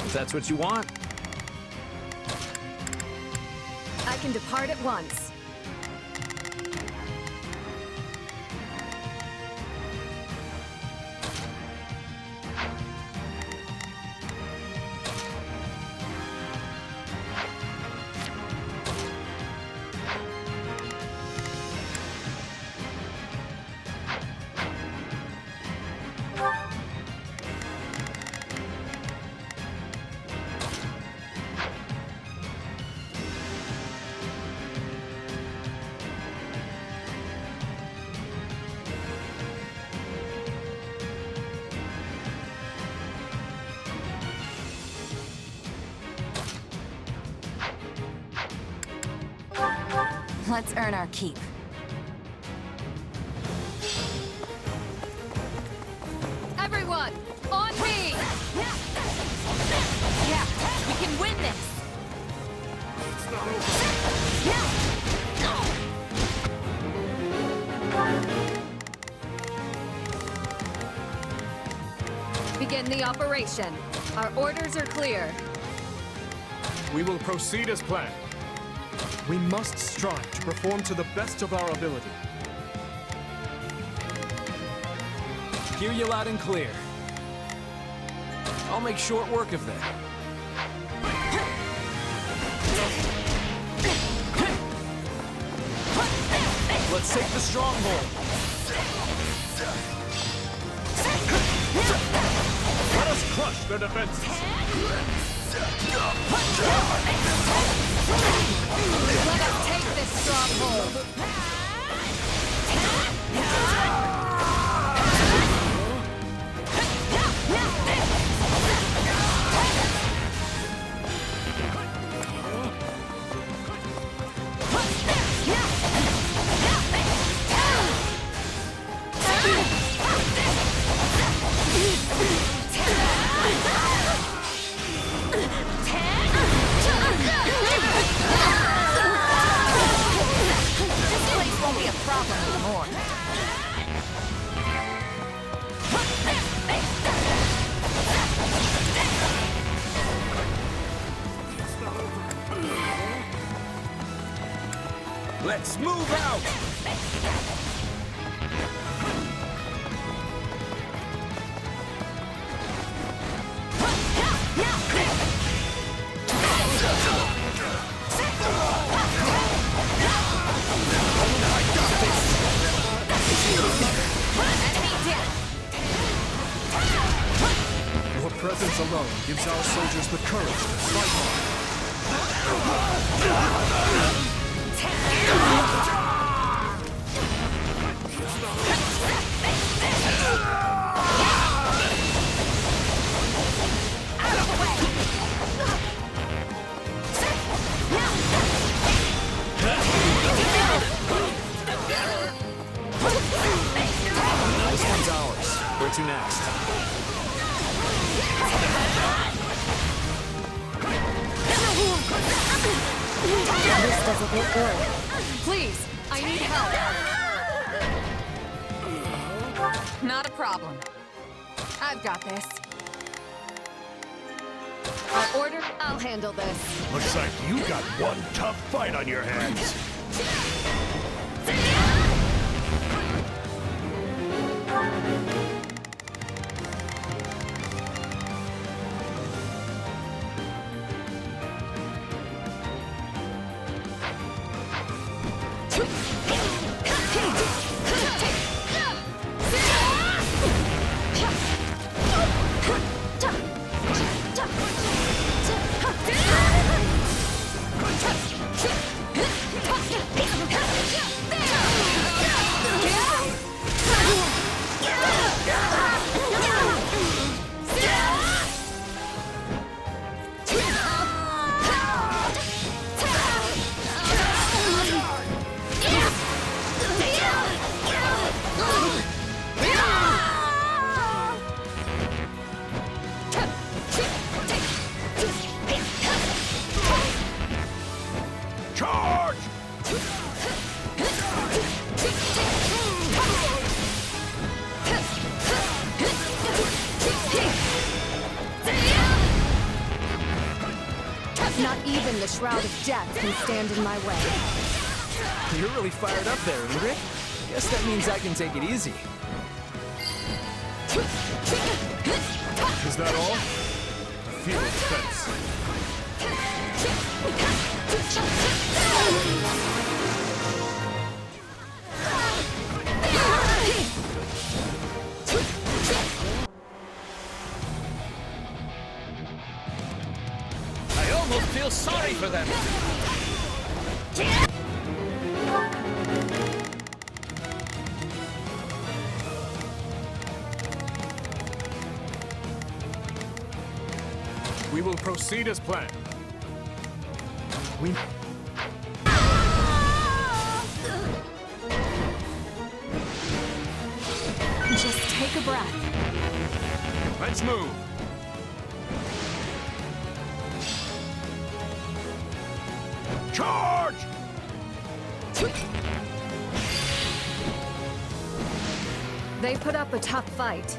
If that's what you want. I can depart at once. Let's earn our keep. Everyone, on me! Yeah, we can win this! Begin the operation. Our orders are clear. We will proceed as planned. We must strive to perform to the best of our ability. Hear you loud and clear. I'll make short work of that. Let's take the stronghold. Let us crush their defenses. Let us take this stronghold. This place won't be a problem anymore. Let's move out! Your presence alone gives our soldiers the courage to fight on. This one's ours. Where to next? This doesn't look good. Please, I need help. Not a problem. I've got this. Our order, I'll handle this. Looks like you got one tough fight on your hands. even the Shroud of Death can stand in my way. You're really fired up there, Ingrid. Guess that means I can take it easy. Is that all? Feel the fence. I almost feel sorry for them. We will proceed as planned. We... Just take a breath. Let's move. Charge! They put up a tough fight.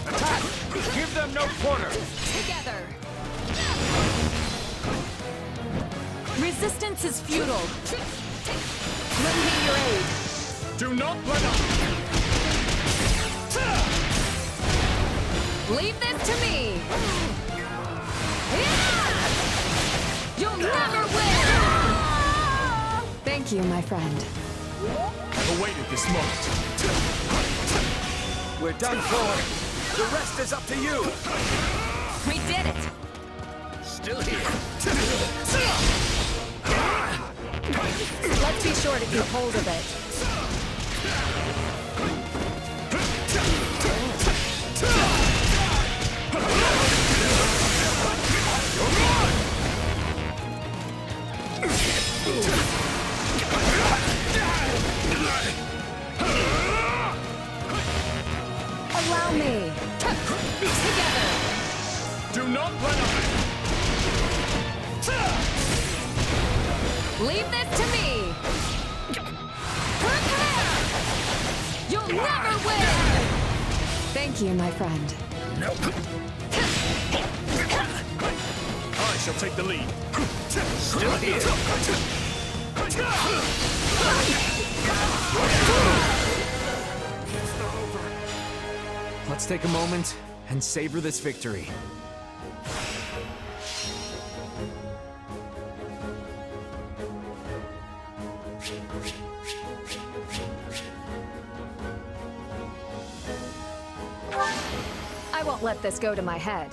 Attack! Give them no quarter! Together! Resistance is futile. Lend me your aid. Do not let up! Leave this to me! Yeah! You'll never win! Thank you, my friend. I've awaited this moment. We're done for. The rest is up to you. We did it! Still here. Let's be sure to keep hold of it. Allow me. Together. Do not let up! Leave this to me. Prepare. You'll never win. Thank you, my friend. I shall take the lead. Still here. Let's take a moment and savor this victory. I won't let this go to my head.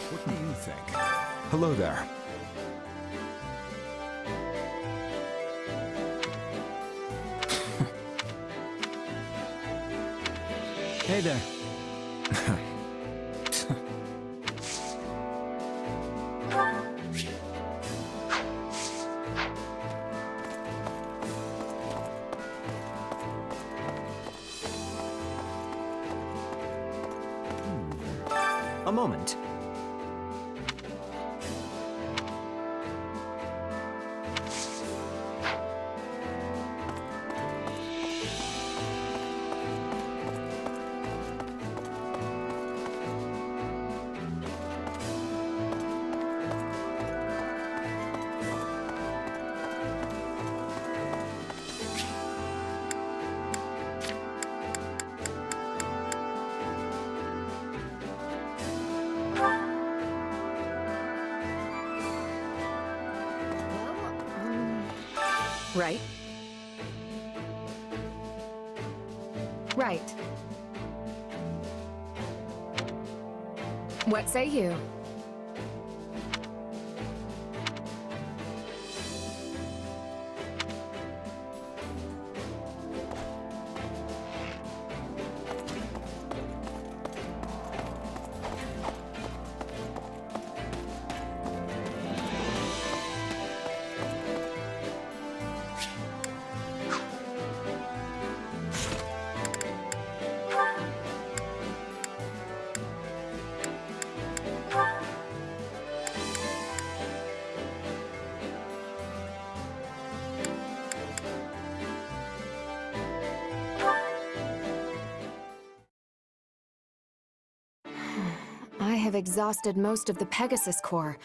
What do you think? Hello there. Hey there. A moment. right? Right. What say you? I have exhausted most of the Pegasus Corps,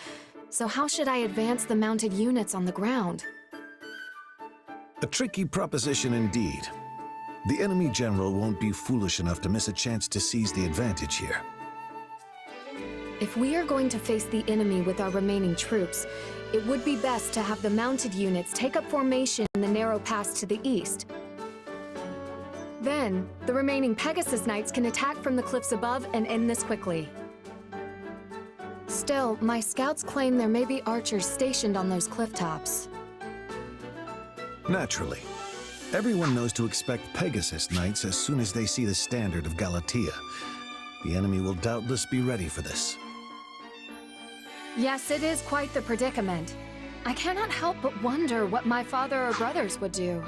so how should I advance the mounted units on the ground? A tricky proposition indeed. The enemy general won't be foolish enough to miss a chance to seize the advantage here. If we are going to face the enemy with our remaining troops, it would be best to have the mounted units take up formation in the narrow pass to the east. Then, the remaining Pegasus Knights can attack from the cliffs above and end this quickly. Still, my scouts claim there may be archers stationed on those cliff tops. Naturally. Everyone knows to expect Pegasus Knights as soon as they see the standard of Galatea. The enemy will doubtless be ready for this. Yes, it is quite the predicament. I cannot help but wonder what my father or brothers would do.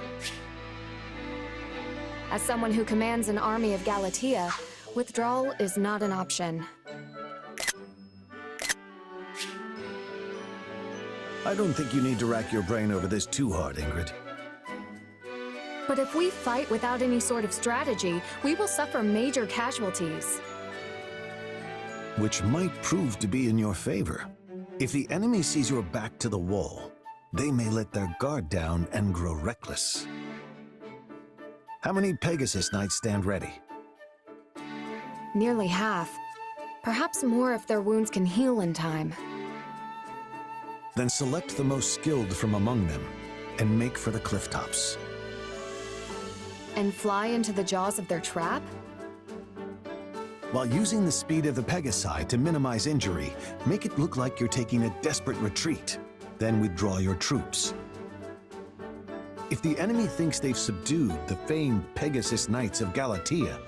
As someone who commands an army of Galatea, withdrawal is not an option. I don't think you need to rack your brain over this too hard, Ingrid. But if we fight without any sort of strategy, we will suffer major casualties. Which might prove to be in your favor. If the enemy sees your back to the wall, they may let their guard down and grow reckless. How many Pegasus Knights stand ready? Nearly half. Perhaps more if their wounds can heal in time. Then select the most skilled from among them and make for the cliff tops. And fly into the jaws of their trap? While using the speed of the Pegasi to minimize injury, make it look like you're taking a desperate retreat. Then withdraw your troops. If the enemy thinks they've subdued the famed Pegasus Knights of Galatea,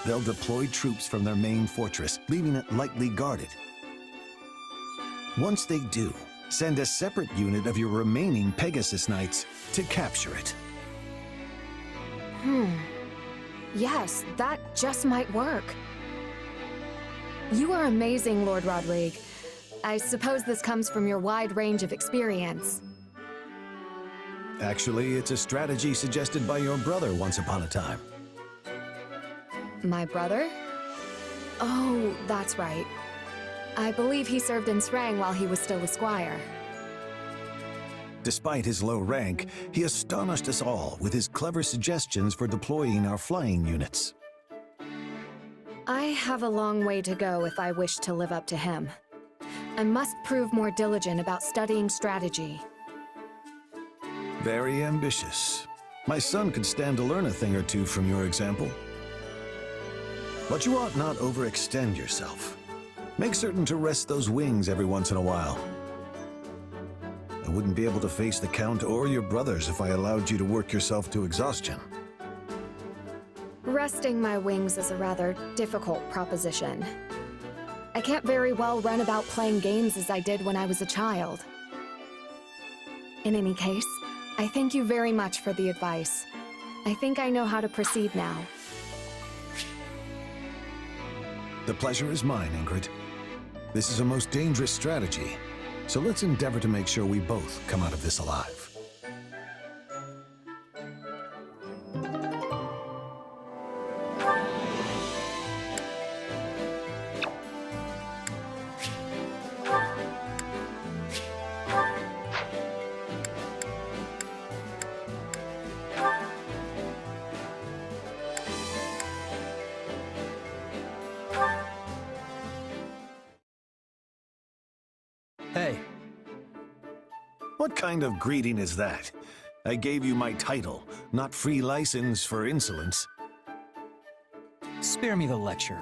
they'll deploy troops from their main fortress, leaving it lightly guarded. Once they do, send a separate unit of your remaining Pegasus Knights to capture it. Yes, that just might work. You are amazing, Lord Rodrigue. I suppose this comes from your wide range of experience. Actually, it's a strategy suggested by your brother once upon a time. My brother? Oh, that's right. I believe he served in Srang while he was still a squire. Despite his low rank, he astonished us all with his clever suggestions for deploying our flying units. I have a long way to go if I wish to live up to him. I must prove more diligent about studying strategy. Very ambitious. My son could stand to learn a thing or two from your example. But you ought not overextend yourself. Make certain to rest those wings every once in a while. I wouldn't be able to face the Count or your brothers if I allowed you to work yourself to exhaustion. Resting my wings is a rather difficult proposition. I can't very well run about playing games as I did when I was a child. In any case, I thank you very much for the advice. I think I know how to proceed now. The pleasure is mine, Ingrid. This is a most dangerous strategy, so let's endeavor to make sure we both come out of this alive. Hey, What kind of greeting is that? I gave you my title, not free license for insolence. Spare me the lecture.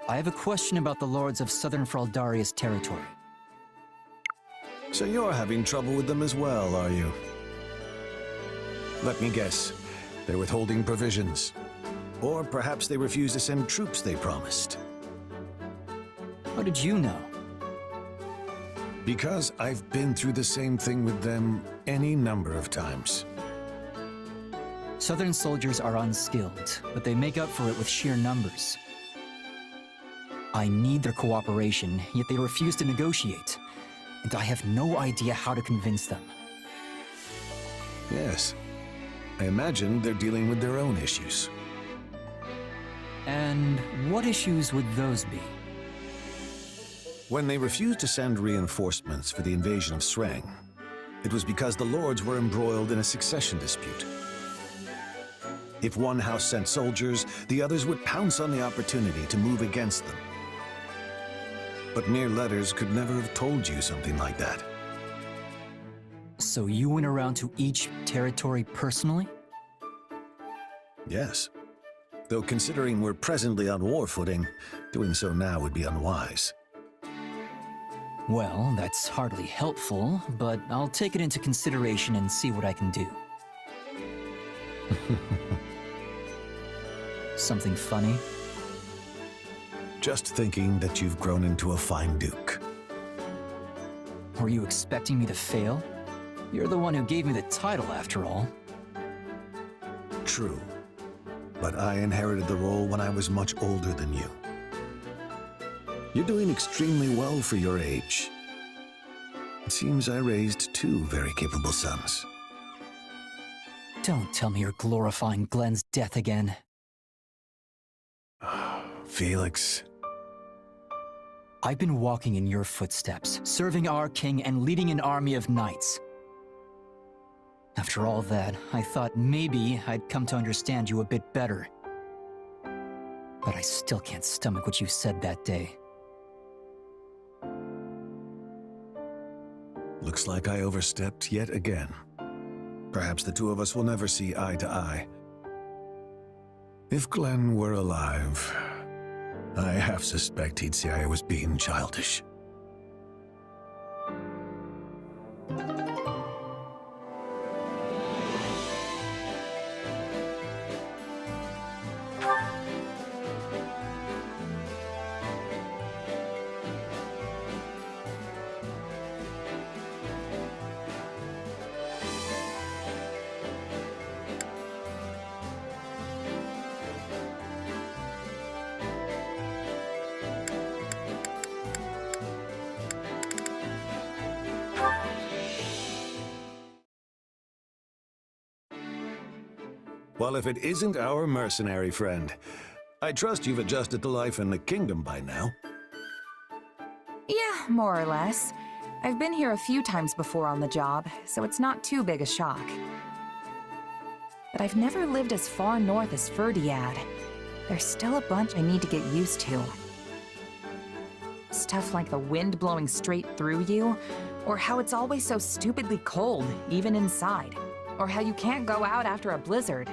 I have a question about the lords of Southern Fraldaria's territory. So you're having trouble with them as well, are you? Let me guess. They're withholding provisions. Or perhaps they refuse to send troops they promised. How did you know? Because I've been through the same thing with them any number of times. Southern soldiers are unskilled, but they make up for it with sheer numbers. I need their cooperation, yet they refuse to negotiate. And I have no idea how to convince them. Yes. I imagine they're dealing with their own issues. And what issues would those be? When they refused to send reinforcements for the invasion of Sreng, it was because the lords were embroiled in a succession dispute. If one house sent soldiers, the others would pounce on the opportunity to move against them. But mere letters could never have told you something like that. So you went around to each territory personally? Yes. Though considering we're presently on war footing, doing so now would be unwise. Well, that's hardly helpful, but I'll take it into consideration and see what I can do. Something funny? Just thinking that you've grown into a fine duke. Were you expecting me to fail? You're the one who gave me the title, after all. True. But I inherited the role when I was much older than you. You're doing extremely well for your age. It seems I raised two very capable sons. Don't tell me you're glorifying Glenn's death again. Felix. I've been walking in your footsteps, serving our king and leading an army of knights. After all that, I thought maybe I'd come to understand you a bit better. But I still can't stomach what you said that day. Looks like I overstepped yet again. Perhaps the two of us will never see eye to eye. If Glenn were alive, I half suspect he'd say I was being childish. Well, if it isn't our mercenary friend, I trust you've adjusted to life in the kingdom by now. Yeah, more or less. I've been here a few times before on the job, so it's not too big a shock. But I've never lived as far north as Ferdiad. There's still a bunch I need to get used to. Stuff like the wind blowing straight through you, or how it's always so stupidly cold, even inside, or how you can't go out after a blizzard.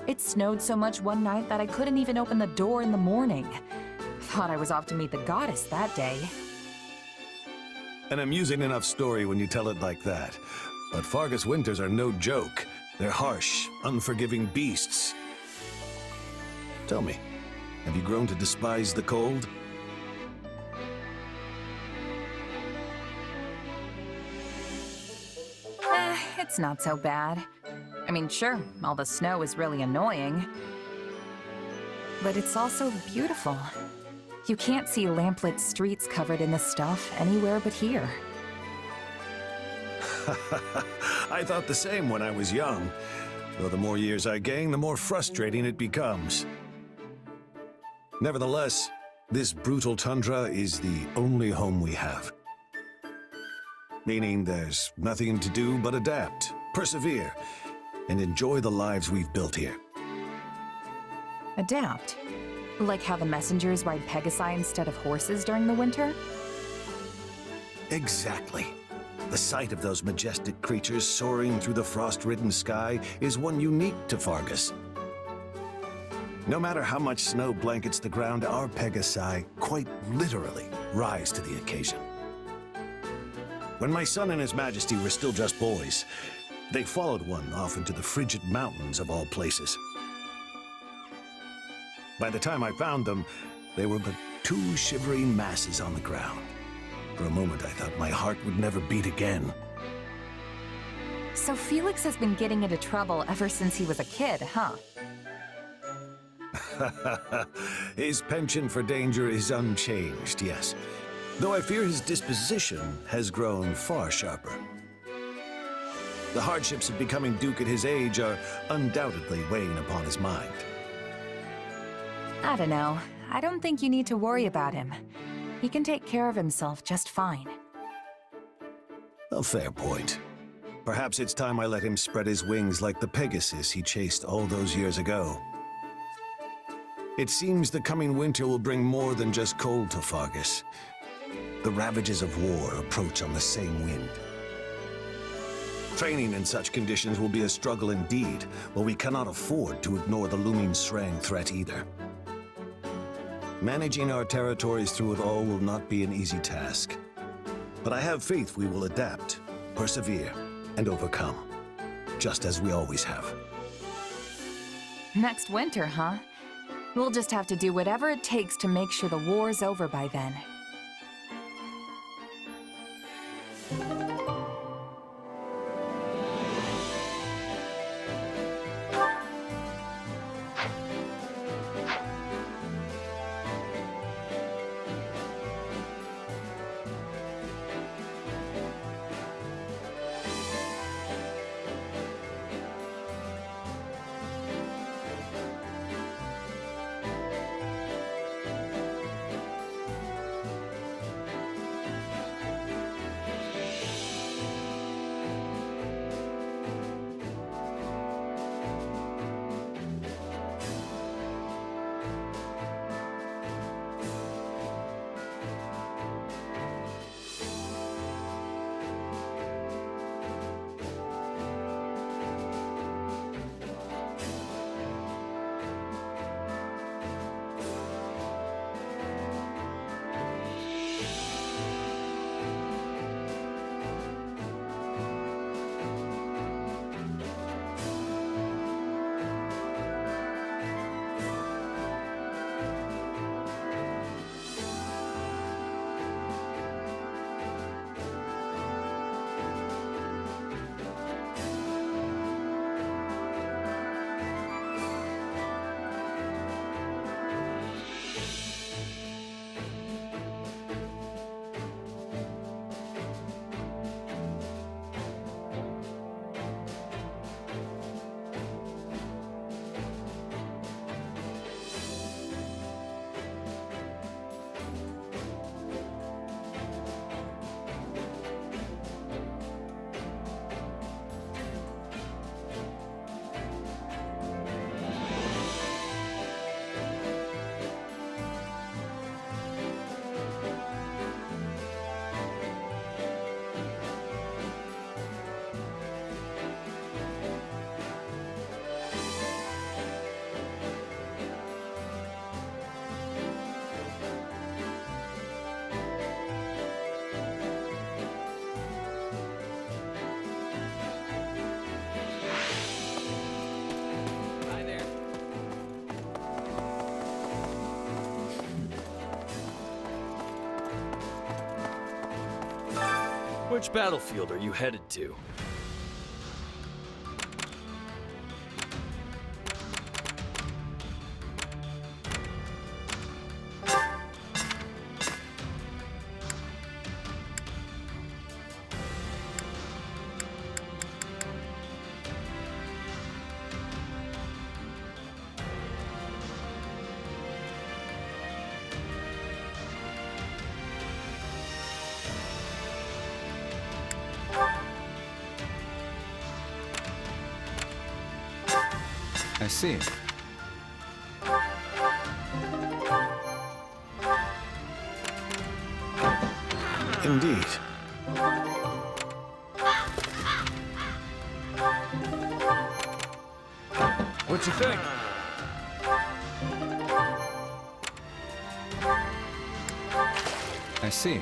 It snowed so much one night that I couldn't even open the door in the morning. Thought I was off to meet the goddess that day. An amusing enough story when you tell it like that. But Fargus winters are no joke. They're harsh, unforgiving beasts. Tell me, have you grown to despise the cold? It's not so bad. I mean, sure, all the snow is really annoying. But it's also beautiful. You can't see lamplit streets covered in this stuff anywhere but here. I thought the same when I was young. Though the more years I gain, the more frustrating it becomes. Nevertheless, this brutal tundra is the only home we have. Meaning there's nothing to do but adapt, persevere, and enjoy the lives we've built here. Adapt? Like how the messengers ride Pegasi instead of horses during the winter? Exactly. The sight of those majestic creatures soaring through the frost-ridden sky is one unique to Fargus. No matter how much snow blankets the ground, our Pegasi quite literally rise to the occasion. When my son and His Majesty were still just boys, they followed one off into the frigid mountains of all places. By the time I found them, they were but two shivering masses on the ground. For a moment, I thought my heart would never beat again. So Felix has been getting into trouble ever since he was a kid, huh? His penchant for danger is unchanged, yes. Though I fear his disposition has grown far sharper. The hardships of becoming Duke at his age are undoubtedly weighing upon his mind. I don't know. I don't think you need to worry about him. He can take care of himself just fine. A fair point. Perhaps it's time I let him spread his wings like the Pegasus he chased all those years ago. It seems the coming winter will bring more than just cold to Fargus. The ravages of war approach on the same wind. Training in such conditions will be a struggle indeed, but we cannot afford to ignore the looming Srang threat either. Managing our territories through it all will not be an easy task. But I have faith we will adapt, persevere, and overcome, just as we always have. Next winter, huh? We'll just have to do whatever it takes to make sure the war's over by then. Which battlefield are you headed to? I see. Indeed. you think? I see.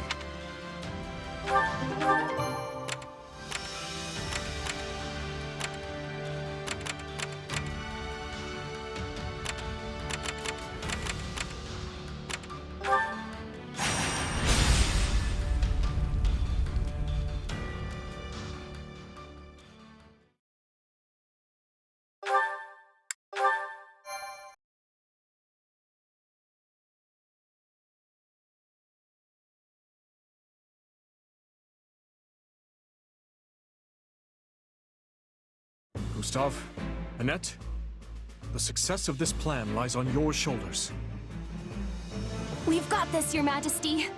Gustav, Annette, the success of this plan lies on your shoulders. We've got this, Your Majesty.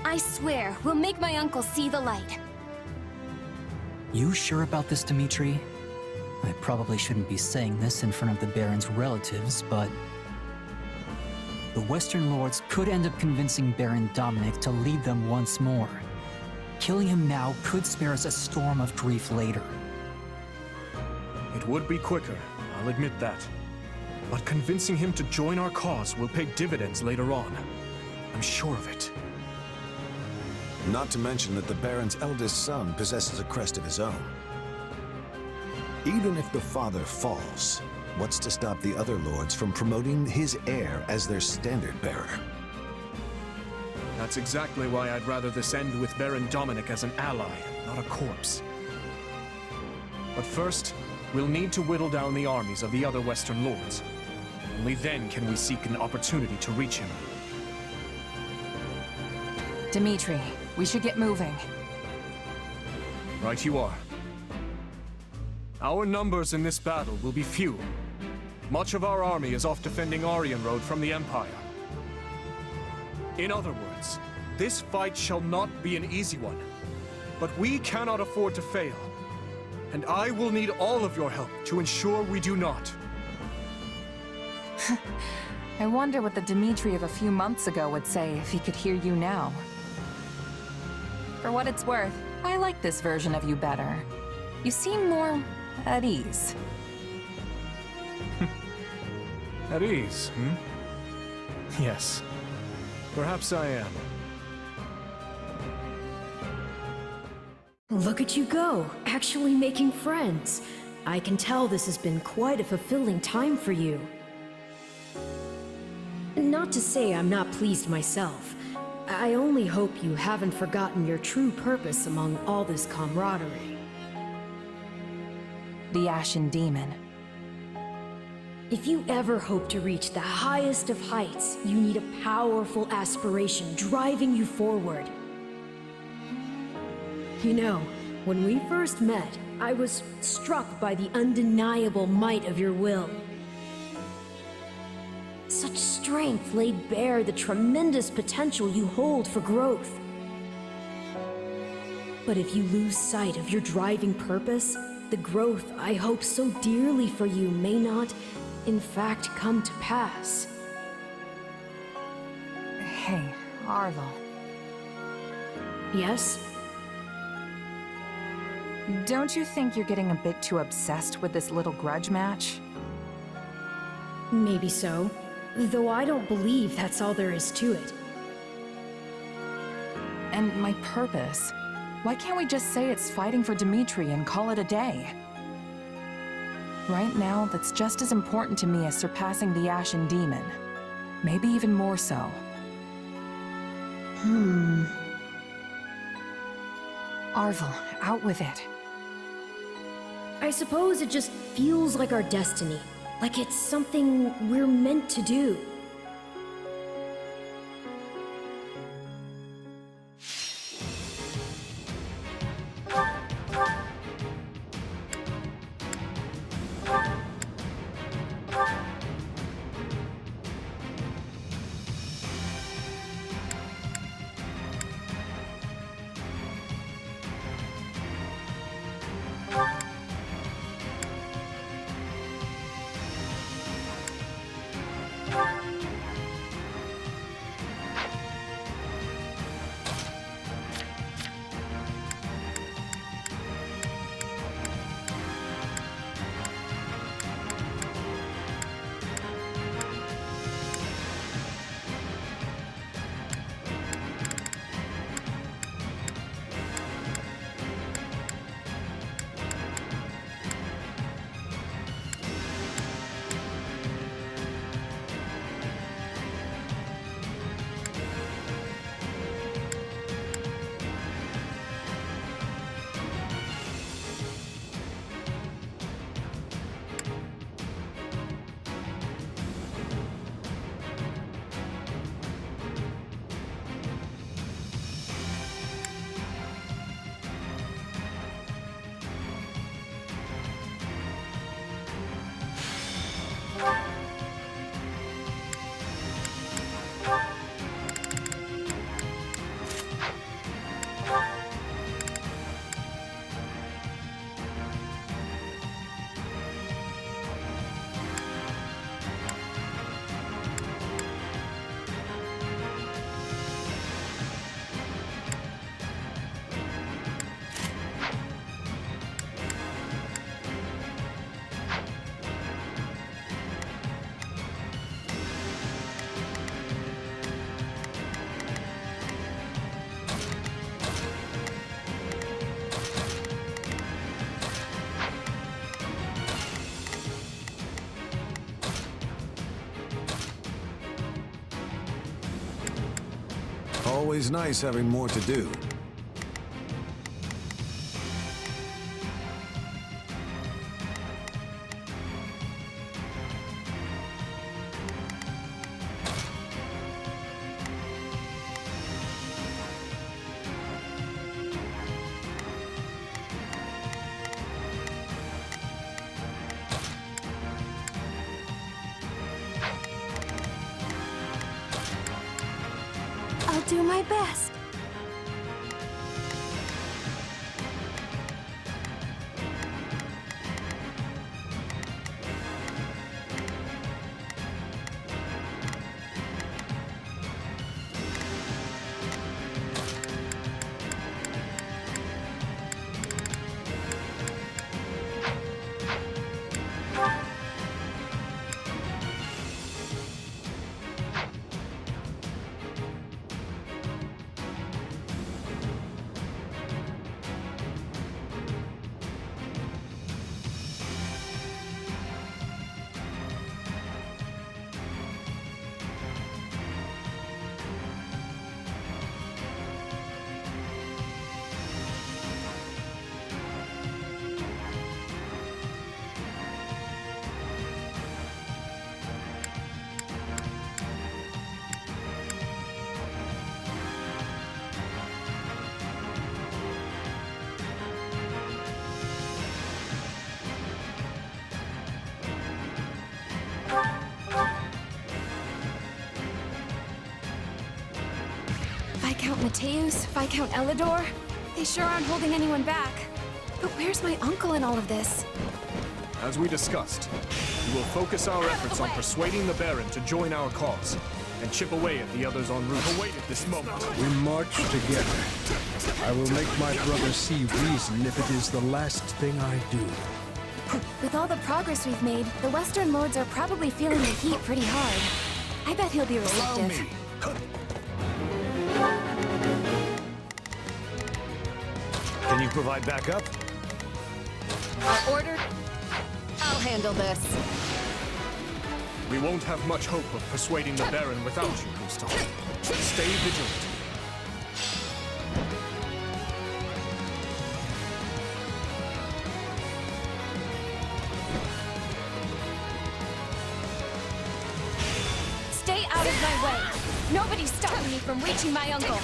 I swear, we'll make my uncle see the light. You sure about this, Dimitri? I probably shouldn't be saying this in front of the Baron's relatives, but the Western Lords could end up convincing Baron Dominic to lead them once more. Killing him now could spare us a storm of grief later. It would be quicker, I'll admit that. But convincing him to join our cause will pay dividends later on. I'm sure of it. Not to mention that the Baron's eldest son possesses a crest of his own. Even if the father falls, what's to stop the other lords from promoting his heir as their standard bearer? That's exactly why I'd rather this end with Baron Dominic as an ally, not a corpse. But first, we'll need to whittle down the armies of the other Western lords. Only then can we seek an opportunity to reach him. Dimitri, we should get moving. Right you are. Our numbers in this battle will be few. Much of our army is off defending Aryan Road from the Empire. In other words, this fight shall not be an easy one. But we cannot afford to fail. And I will need all of your help to ensure we do not. I wonder what the Dimitri of a few months ago would say if he could hear you now. For what it's worth, I like this version of you better. You seem more at ease. At ease, hmm? Yes. Perhaps I am. Look at you go, actually making friends. I can tell this has been quite a fulfilling time for you. Not to say I'm not pleased myself. I only hope you haven't forgotten your true purpose among all this camaraderie. The Ashen Demon. If you ever hope to reach the highest of heights, you need a powerful aspiration driving you forward. You know, when we first met, I was struck by the undeniable might of your will. Such strength laid bare the tremendous potential you hold for growth. But if you lose sight of your driving purpose, the growth I hope so dearly for you may not, in fact, come to pass. Hey, Arvel. Yes? Don't you think you're getting a bit too obsessed with this little grudge match? Maybe so. Though I don't believe that's all there is to it. And my purpose? Why can't we just say it's fighting for Dimitri and call it a day? Right now, that's just as important to me as surpassing the Ashen Demon. Maybe even more so. Arvel, out with it. I suppose it just feels like our destiny. Like it's something we're meant to do. always nice having more to do. I'll do my best. Viscount Mateus, Viscount Elidor, they sure aren't holding anyone back. But where's my uncle in all of this? As we discussed, we will focus our efforts on persuading the Baron to join our cause, and chip away at the others en route. Awaited this moment. We march together. I will make my brother see reason if it is the last thing I do. With all the progress we've made, the Western Lords are probably feeling the heat pretty hard. I bet he'll be receptive. Can you provide backup? Order. I'll handle this. We won't have much hope of persuading the Baron without you, Gustav. Stay vigilant. Stay out of my way! Nobody's stopping me from reaching my uncle!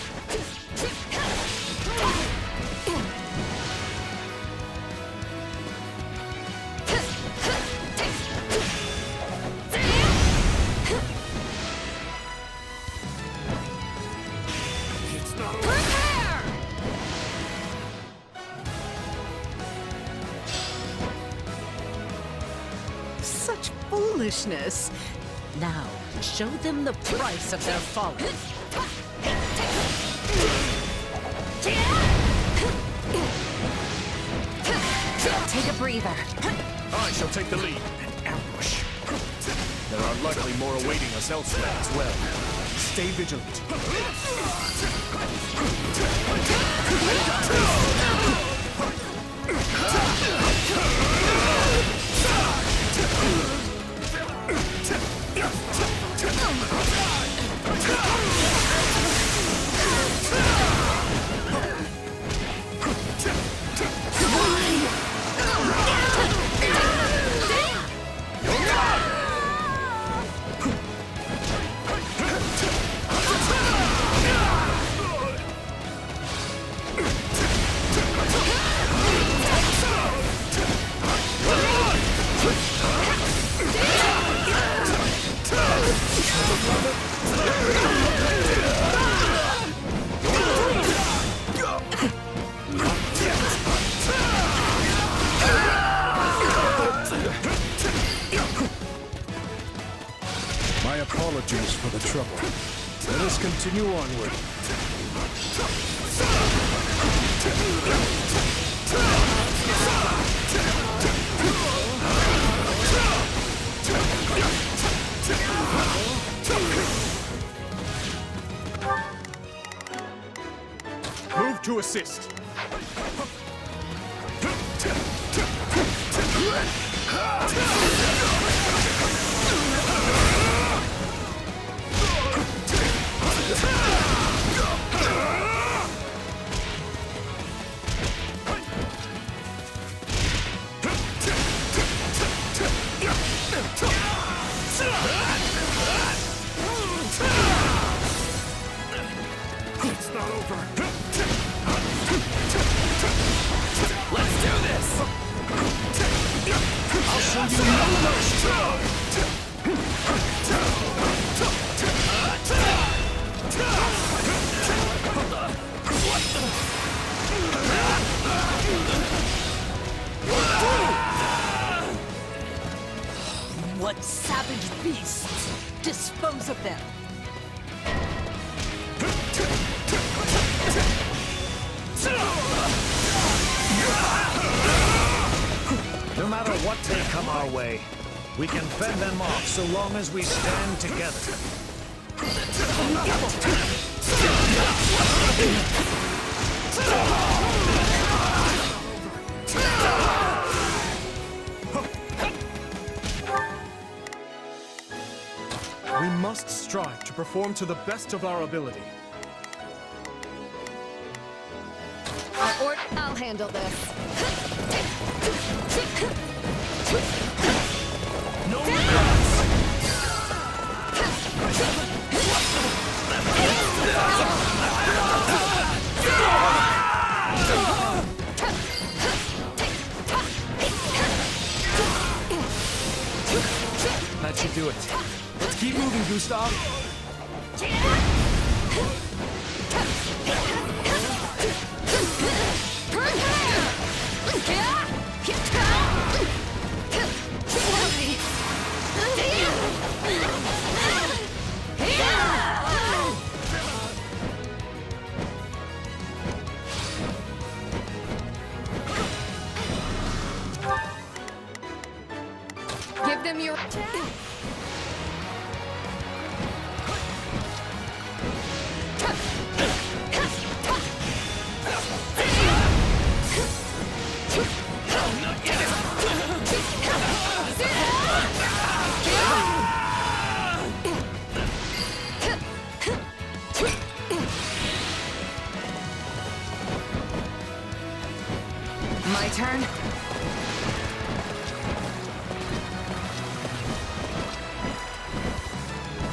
Such foolishness. Now, show them the price of their folly. Take a breather. I shall take the lead. An ambush. There are likely more awaiting us elsewhere as well. Stay vigilant. My apologies for the trouble. Let us continue onward. Move to assist. What savage beasts! Dispose of them! No matter what may come our way, we can fend them off so long as we stand together. We must strive to perform to the best of our ability. Or I'll handle this. No regrets! That should do it. Let's keep moving, Gustav. Give them your... My turn?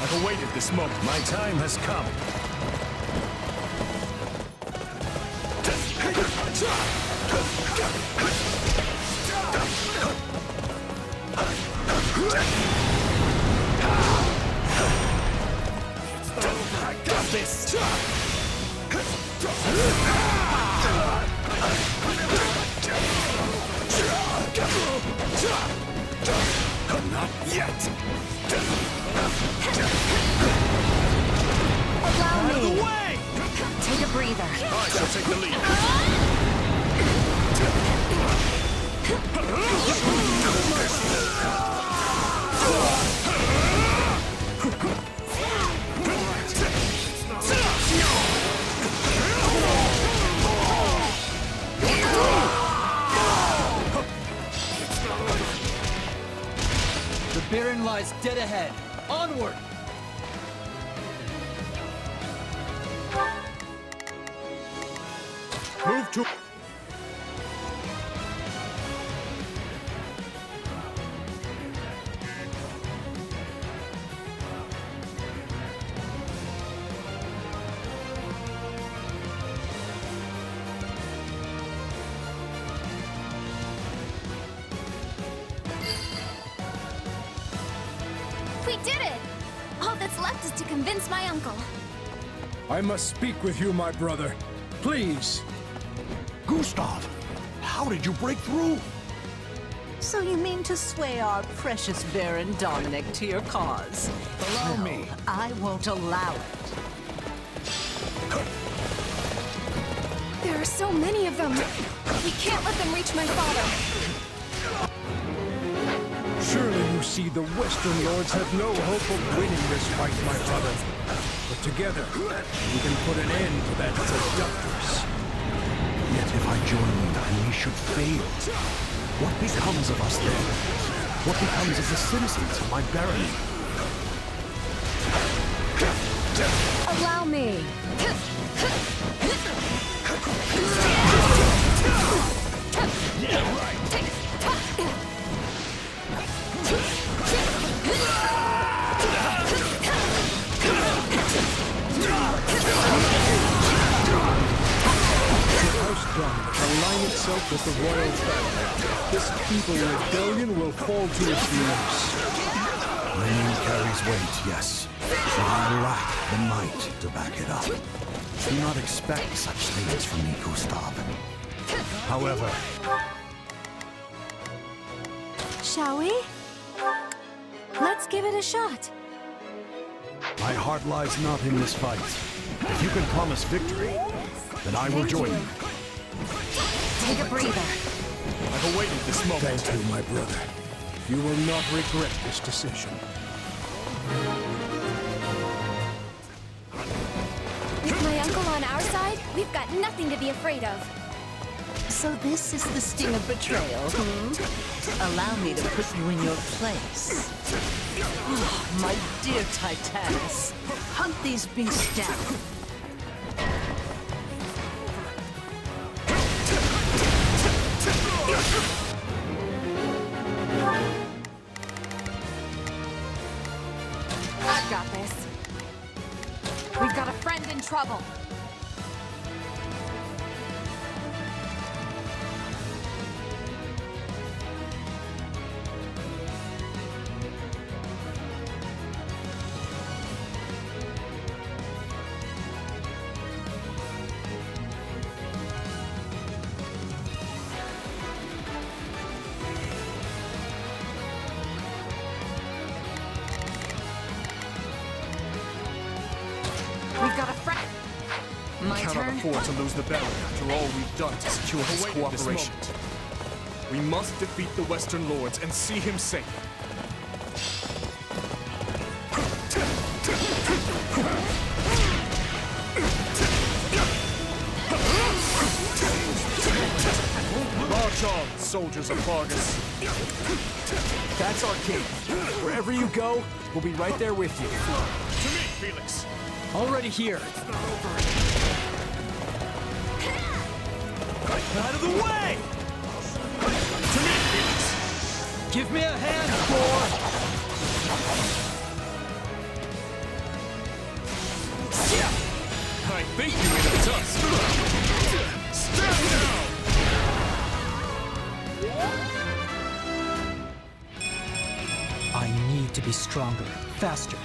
I've awaited this moment. My time has come. I got this! Not yet! Allow Out of the me! way! Take a breather. I shall take the lead. The Baron lies dead ahead. Onward! Move to... We did it! All that's left is to convince my uncle. I must speak with you, my brother. Please. Gustav, how did you break through? So you mean to sway our precious Baron Dominic to your cause? Allow No, me. I won't allow it. There are so many of them. We can't let them reach my father. Surely you see the Western Lords have no hope of winning this fight, my brother. But together, we can put an end to that seductress. Yet if I join you and we should fail, what becomes of us then? What becomes of the citizens of my barony? Allow me. House Dominic align itself with with the royal family, this feeble rebellion will fall to its knees. My name carries weight, yes, but I lack the might to back it up. Do not expect such things from me, Gustav. However... Shall we? Let's give it a shot. My heart lies not in this fight. If you can promise victory, then I will join you. Take a breather. I've awaited this moment. Thank you, my brother. You will not regret this decision. With my uncle on our side, we've got nothing to be afraid of. So this is the sting of betrayal, Allow me to put you in your place. Oh, my dear Titanus, hunt these beasts down. I've got this. We've got a friend in trouble. We've got a friend. My We cannot turn. afford to lose the battle after all we've done to secure his cooperation. We must defeat the Western Lords and see him safe. March on, soldiers of Vargas. That's our king. Wherever you go, we'll be right there with you. To me, Felix. Already here. Out of the way! To me, Felix. Give me a hand, Thor! I think you made a dust. Stand down! I need to be stronger, faster.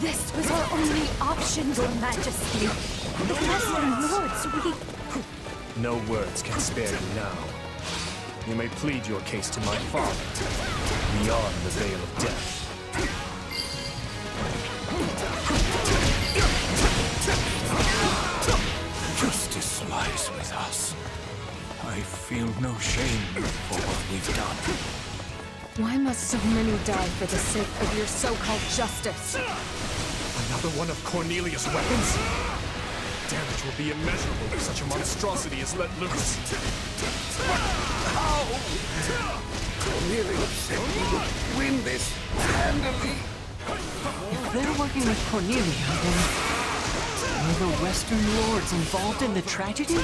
This was our only option, Your Majesty. The Western Lords, No words can spare you now. You may plead your case to my father, beyond the veil of death. Justice lies with us. I feel no shame for what we've done. Why must so many die for the sake of your so-called justice? Another one of Cornelius' weapons? Damage will be immeasurable if such a monstrosity is let loose. Cornelius said he would win this handily. If they're working with Cornelia, then were the Western Lords involved in the tragedy?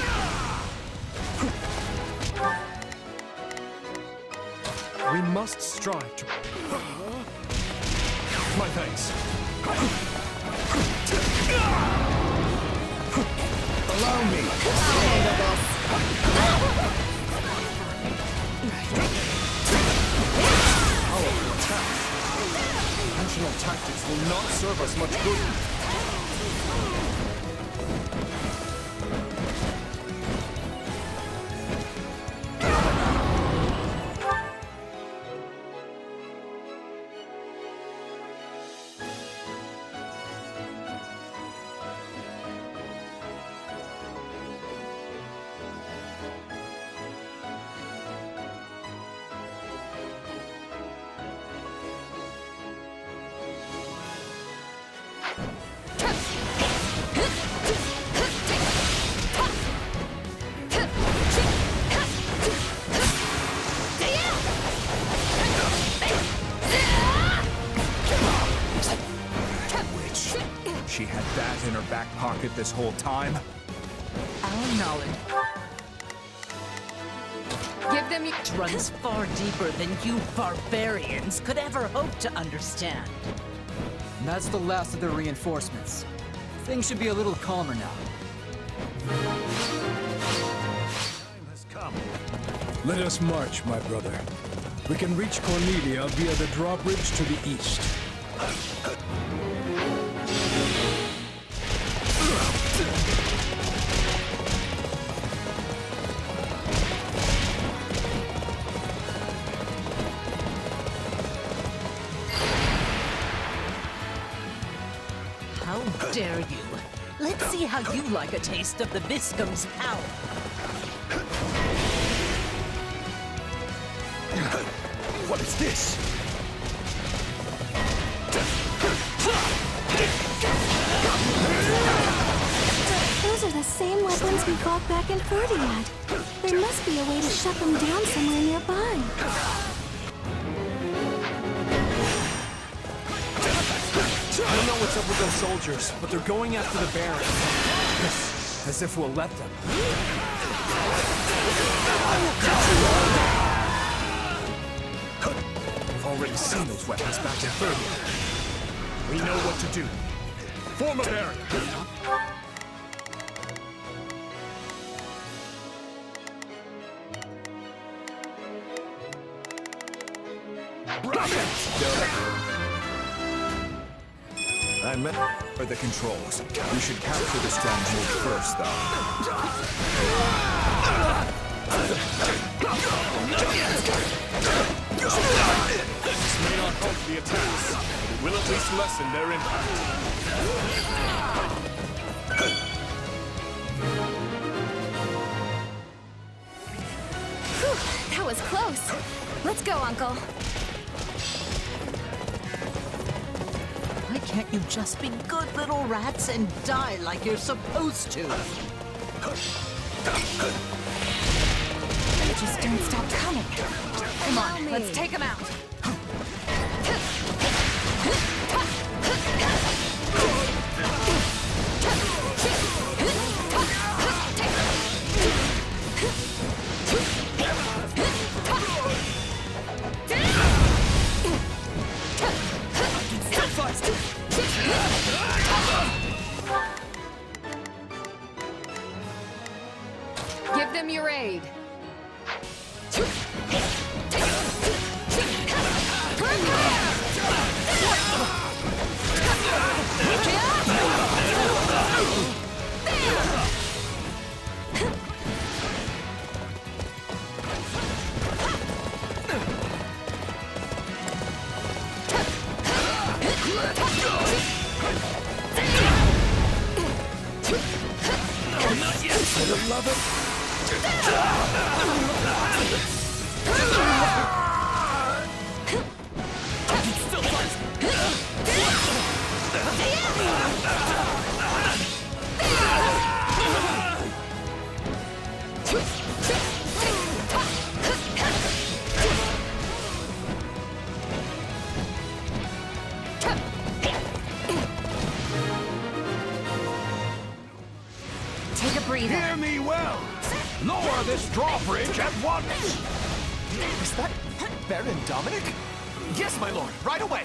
We must strive to... My thanks. Allow me. Powerful attack. conventional tactics will not serve us much good. She had that in her back pocket this whole time. Our knowledge Give them your... runs far deeper than you barbarians could ever hope to understand. And that's the last of the reinforcements. Things should be a little calmer now. Time has come. Let us march, my brother. We can reach Cornelia via the drawbridge to the east. How dare you? Let's see how you like a taste of the Viscum's power. What is this? Those are the same weapons we fought back in Ferdiad. There must be a way to shut them down somewhere nearby. I don't know what's up with those soldiers, but they're going after the Baron. As if we'll let them. We've already seen those weapons back in Ferdiad. We know what to do. Form a barrier. I met For the controls. We should capture the stronghold first, though. This may not halt the attacks, but it will at least lessen their impact. Whew, that was close. Let's go, Uncle. Why can't you just be good little rats and die like you're supposed to? They just don't stop coming. Come on, let's take them out. Give them your aid. Take a breather. Hear me well! Lower this drawbridge at once! Is that Baron Dominic? Yes, my lord, right away.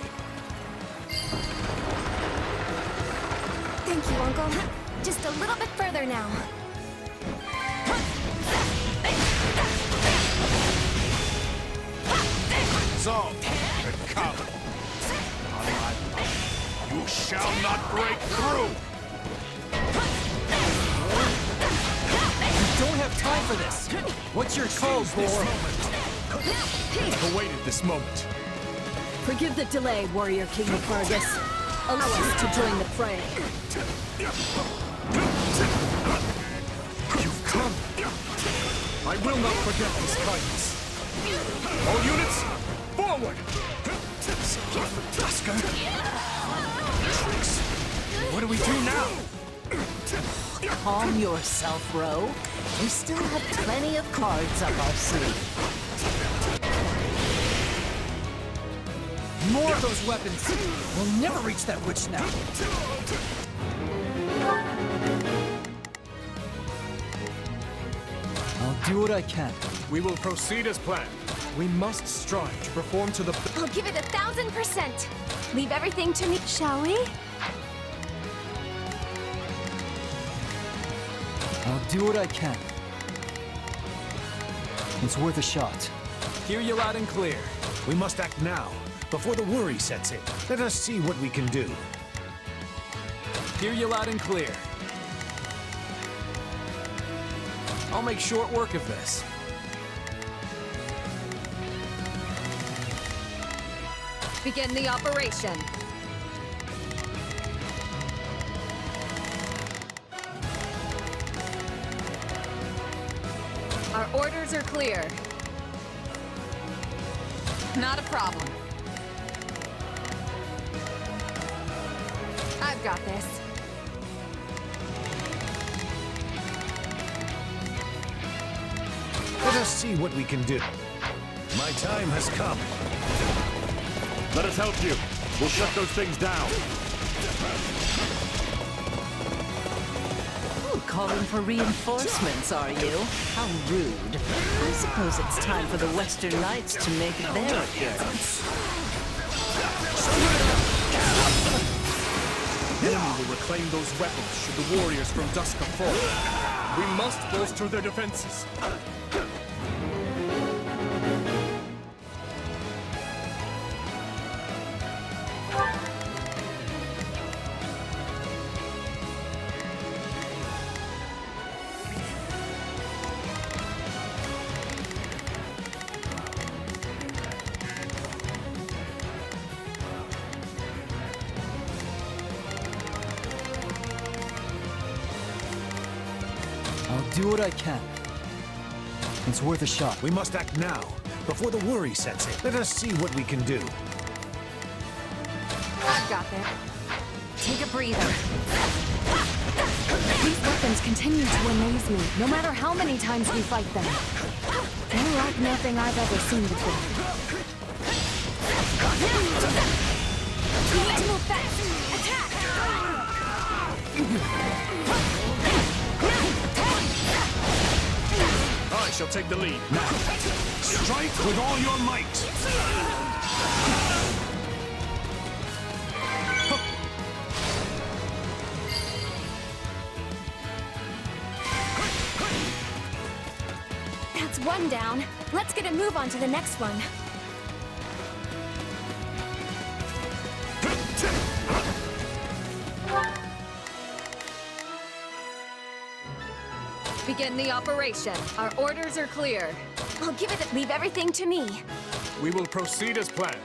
Thank you, Uncle. Just a little bit further now. So, come. On my shall not break through! You don't have time for this! What's your call, Boar? I've awaited this moment. Forgive the delay, Warrior King of Vargas. Allow us to join the fray. You've come. I will not forget this kindness. All units, forward! Tusker? Tricks. What do we do now? Calm yourself, Ro. We still have plenty of cards up our sleeve. More of those weapons! We'll never reach that witch now! I'll do what I can. We will proceed as planned. We must strive to perform to the... I'll give it 1000%. Leave everything to me, shall we? I'll do what I can. It's worth a shot. Hear you loud and clear. We must act now, before the worry sets in. Let us see what we can do. Hear you loud and clear. I'll make short work of this. Begin the operation. Our orders are clear. Not a problem. I've got this. Let us see what we can do. My time has come. Let us help you. We'll shut those things down. Ooh, calling for reinforcements, are you? How rude. I suppose it's time for the Western Knights to make their appearance. The enemy will reclaim those weapons should the warriors from Duska fall. We must bolster their defenses. I'll do what I can. It's worth a shot. We must act now, before the worry sets in. Let us see what we can do. I've got this. Take a breather. These weapons continue to amaze me, no matter how many times we fight them. They're like nothing I've ever seen before. We need to move fast. Attack! I shall take the lead. Now, strike with all your might! That's one down. Let's get a move on to the next one. Begin the operation. Our orders are clear. I'll give it. Leave everything to me. We will proceed as planned.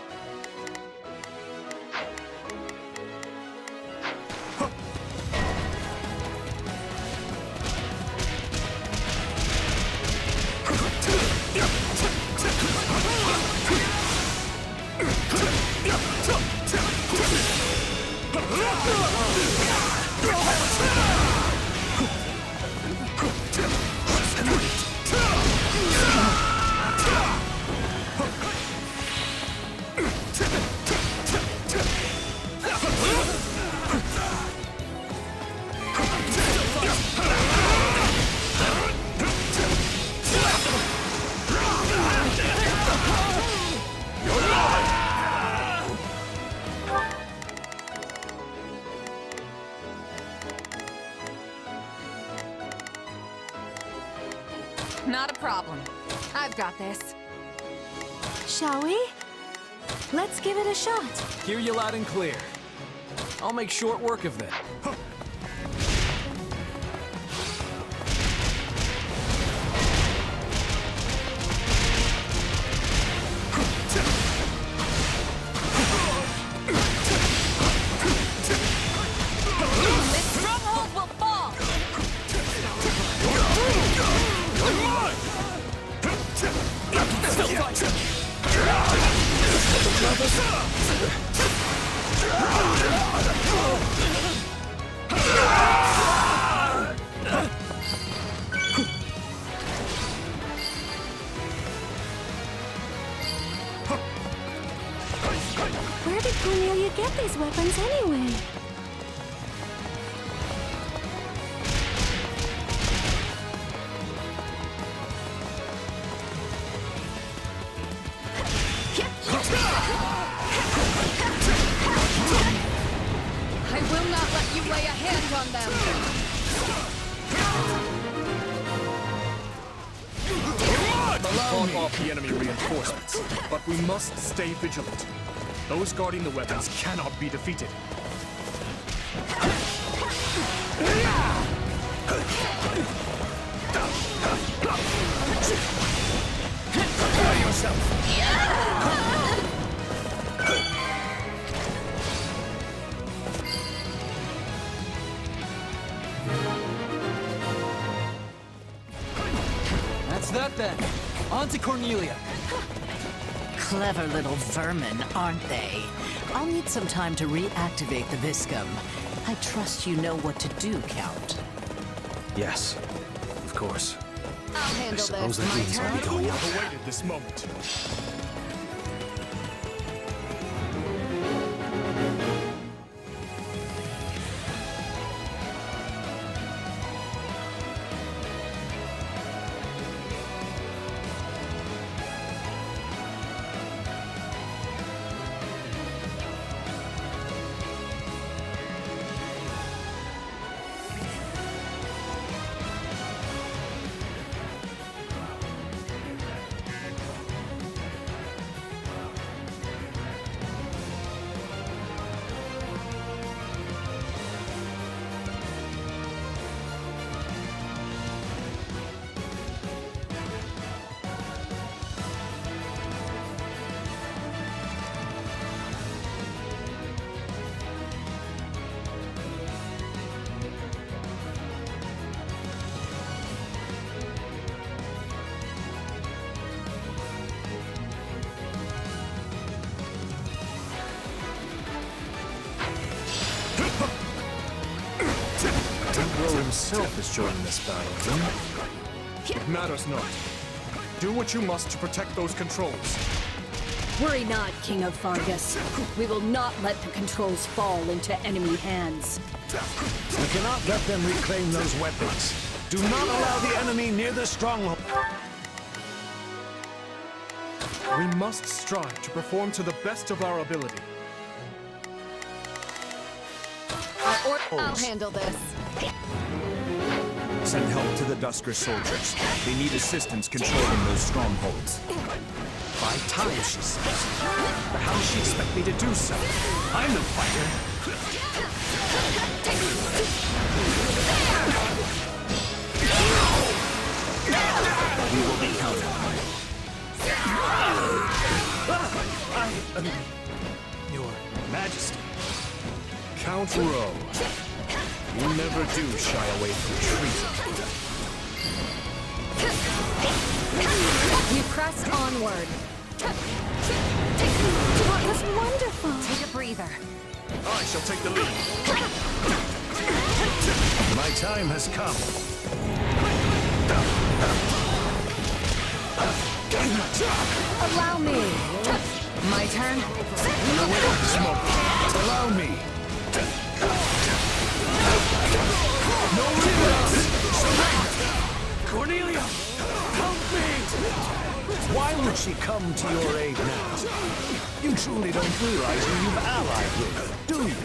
Not a problem. I've got this. Shall we? Let's give it a shot. Hear you loud and clear. I'll make short work of that. This stronghold will fall! Where did Cornelia get these weapons anyway? I will not let you lay a hand on them! Fought off the enemy reinforcements, but we must stay vigilant. Those guarding the weapons cannot be defeated. Prepare yourself. That's that then. On to Cornelia. Clever little vermin, aren't they? I'll need some time to reactivate the Viscum. I trust you know what to do, Count. Yes, of course. I'll handle this. Suppose that My means I'll be turn? going up. I've awaited this moment. Emblem himself is joining this battle. It matters not. Do what you must to protect those controls. Worry not, King of Fargus. We will not let the controls fall into enemy hands. We cannot let them reclaim those weapons. Do not allow the enemy near the stronghold. We must strive to perform to the best of our ability. I'll handle this. Send help to the Dusker soldiers. They need assistance controlling those strongholds. 5 times, she says. But how does she expect me to do so? I'm no fighter. We will be counted. Your Majesty. Count Rowe. You never do shy away from treason. You press onward. That was wonderful. Take a breather. I shall take the lead. My time has come. Allow me. My turn? Allow me. Cornelia! Help me! Why would she come to your aid now? You truly don't realize who you've allied with, do you?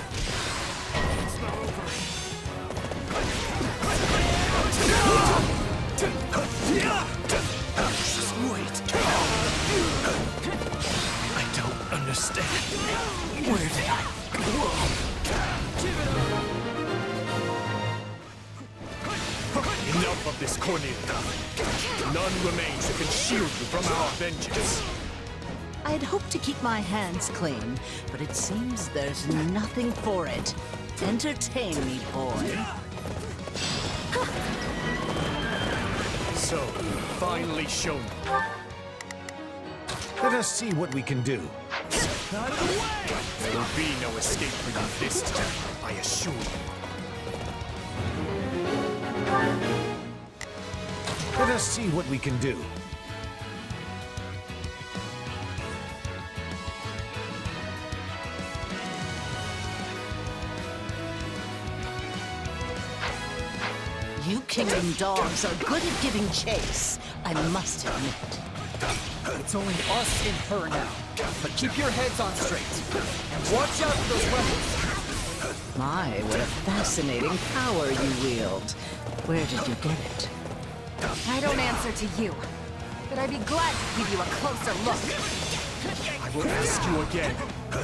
Just wait. I don't understand. Where did I go? this, Cornelia. None remains that can shield you from our vengeance. I'd hoped to keep my hands clean, but it seems there's nothing for it. Entertain me, boy. So, finally shown. Let us see what we can do. Out of the way! There will be no escape for you this time, I assure you. Let us see what we can do. You kingdom dogs are good at giving chase, I must admit. It's only us and her now. But keep your heads on straight. And watch out for those weapons. My, what a fascinating power you wield. Where did you get it? I don't answer to you, but I'd be glad to give you a closer look. I will ask you again.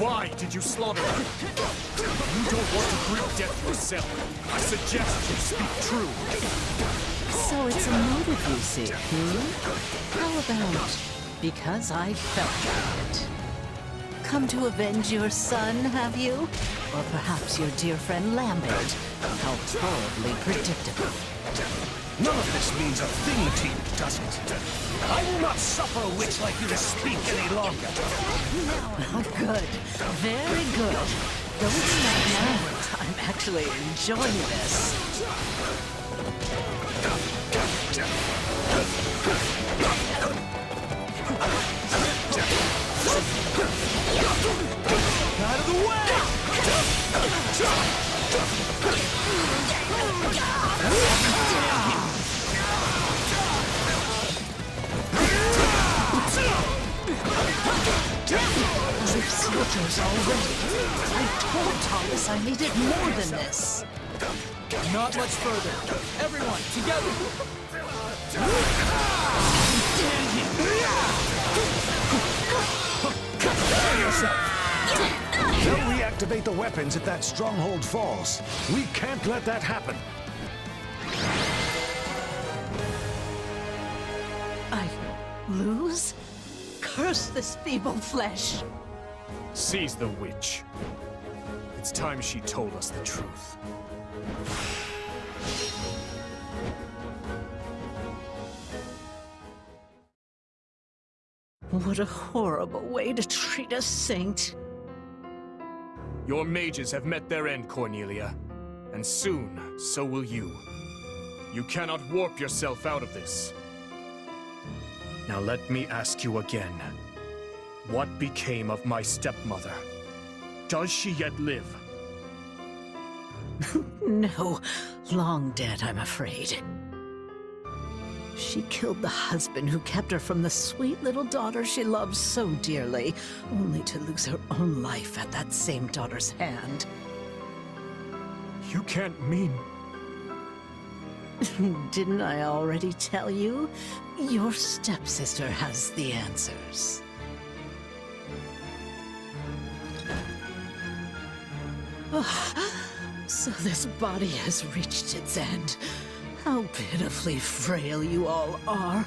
Why did you slaughter her? You don't want to bring death yourself. I suggest you speak true. So it's a motive, you see, How about because I felt like it? Come to avenge your son, have you? Or perhaps your dear friend Lambert? How horribly predictable. None of this means a thing to you, does it? I will not suffer a witch like you to speak any longer. Good. Very good. Don't stop now. I'm actually enjoying this. Out of the way! I've soldiers already. I told Thomas I needed more than this. Not much further. Everyone, together. They'll reactivate the weapons if that stronghold falls. We can't let that happen. I lose? Curse this feeble flesh. Seize the witch. It's time she told us the truth. What a horrible way to treat a saint. Your mages have met their end, Cornelia. And soon, so will you. You cannot warp yourself out of this. Now let me ask you again. What became of my stepmother? Does she yet live? No, long dead, I'm afraid. She killed the husband who kept her from the sweet little daughter she loved so dearly, only to lose her own life at that same daughter's hand. You can't mean... Didn't I already tell you? Your stepsister has the answers. So this body has reached its end. How pitifully frail you all are.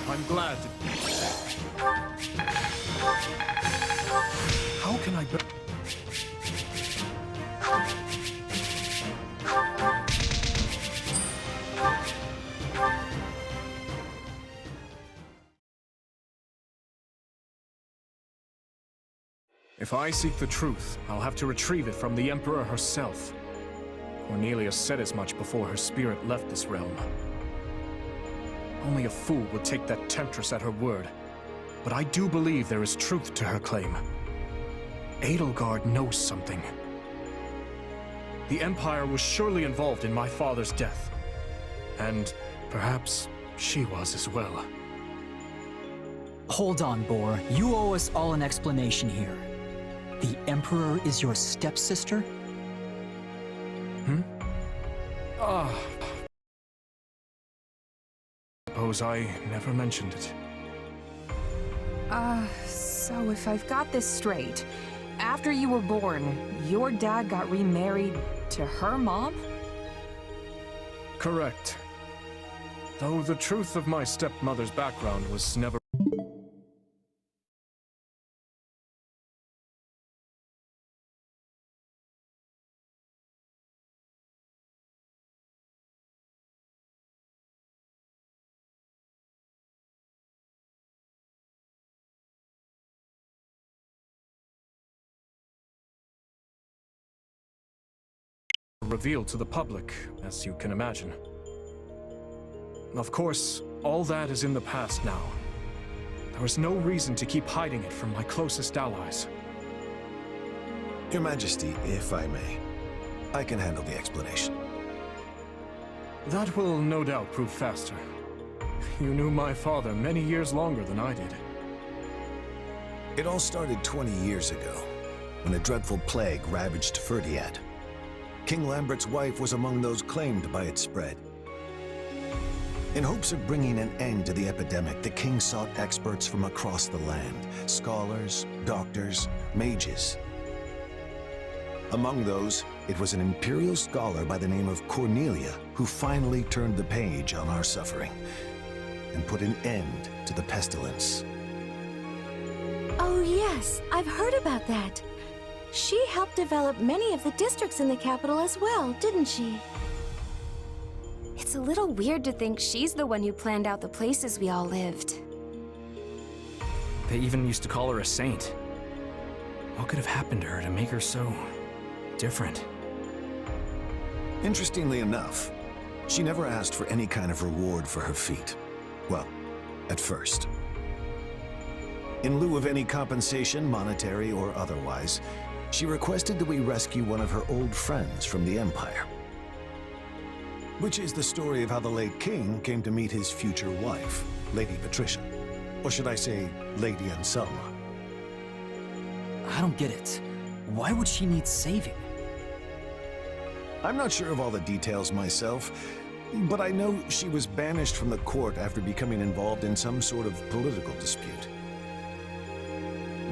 I'm glad to... How can I... If I seek the truth, I'll have to retrieve it from the Emperor herself. Cornelia said as much before her spirit left this realm. Only a fool would take that temptress at her word. But I do believe there is truth to her claim. Edelgard knows something. The Empire was surely involved in my father's death. And perhaps she was as well. Hold on, Boar. You owe us all an explanation here. The Emperor is your stepsister? Suppose I never mentioned it. So if I've got this straight, after you were born, your dad got remarried to her mom? Correct. Though the truth of my stepmother's background was never revealed to the public, as you can imagine. Of course, all that is in the past now. There is no reason to keep hiding it from my closest allies. Your Majesty, if I may, I can handle the explanation. That will no doubt prove faster. You knew my father many years longer than I did. It all started 20 years ago, when a dreadful plague ravaged Ferdiad. King Lambert's wife was among those claimed by its spread. In hopes of bringing an end to the epidemic, the king sought experts from across the land, scholars, doctors, mages. Among those, it was an imperial scholar by the name of Cornelia who finally turned the page on our suffering and put an end to the pestilence. Oh yes, I've heard about that. She helped develop many of the districts in the capital as well, didn't she? It's a little weird to think she's the one who planned out the places we all lived. They even used to call her a saint. What could have happened to her to make her so different? Interestingly enough, she never asked for any kind of reward for her feat. Well, at first. In lieu of any compensation, monetary or otherwise, she requested that we rescue one of her old friends from the Empire. Which is the story of how the late king came to meet his future wife, Lady Patricia. Or should I say, Lady Anselma. I don't get it. Why would she need saving? I'm not sure of all the details myself, but I know she was banished from the court after becoming involved in some sort of political dispute.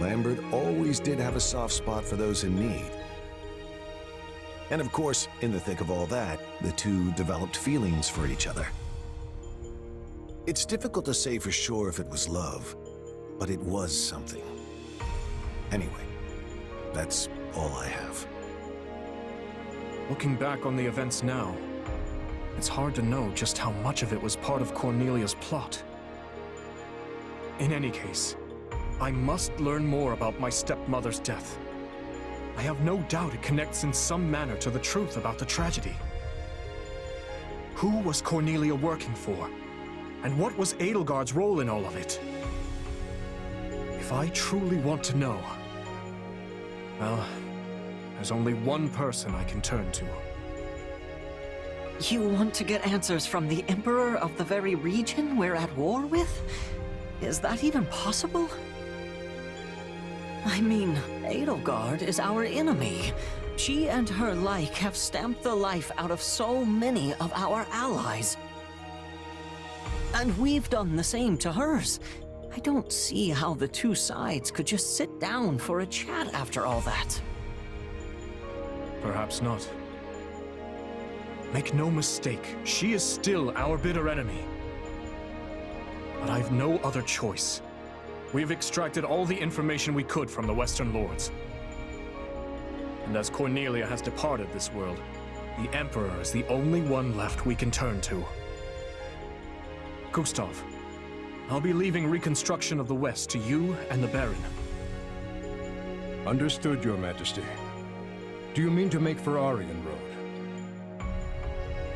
Lambert always did have a soft spot for those in need. And of course, in the thick of all that, the two developed feelings for each other. It's difficult to say for sure if it was love, but it was something. Anyway, that's all I have. Looking back on the events now, it's hard to know just how much of it was part of Cornelia's plot. In any case, I must learn more about my stepmother's death. I have no doubt it connects in some manner to the truth about the tragedy. Who was Cornelia working for? And what was Edelgard's role in all of it? If I truly want to know, well, there's only one person I can turn to. You want to get answers from the Emperor of the very region we're at war with? Is that even possible? I mean, Edelgard is our enemy. She and her like have stamped the life out of so many of our allies. And we've done the same to hers. I don't see how the two sides could just sit down for a chat after all that. Perhaps not. Make no mistake, she is still our bitter enemy. But I've no other choice. We've extracted all the information we could from the Western Lords. And as Cornelia has departed this world, the Emperor is the only one left we can turn to. Gustav, I'll be leaving reconstruction of the West to you and the Baron. Understood, Your Majesty. Do you mean to make for Aryan Road?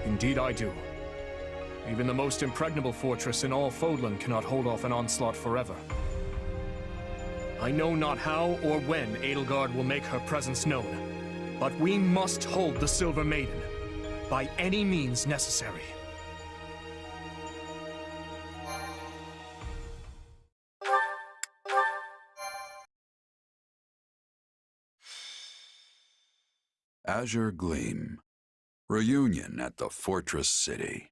Indeed I do. Even the most impregnable fortress in all Fodlan cannot hold off an onslaught forever. I know not how or when Edelgard will make her presence known, but we must hold the Silver Maiden, by any means necessary. Azure Gleam. Reunion at the Fortress City.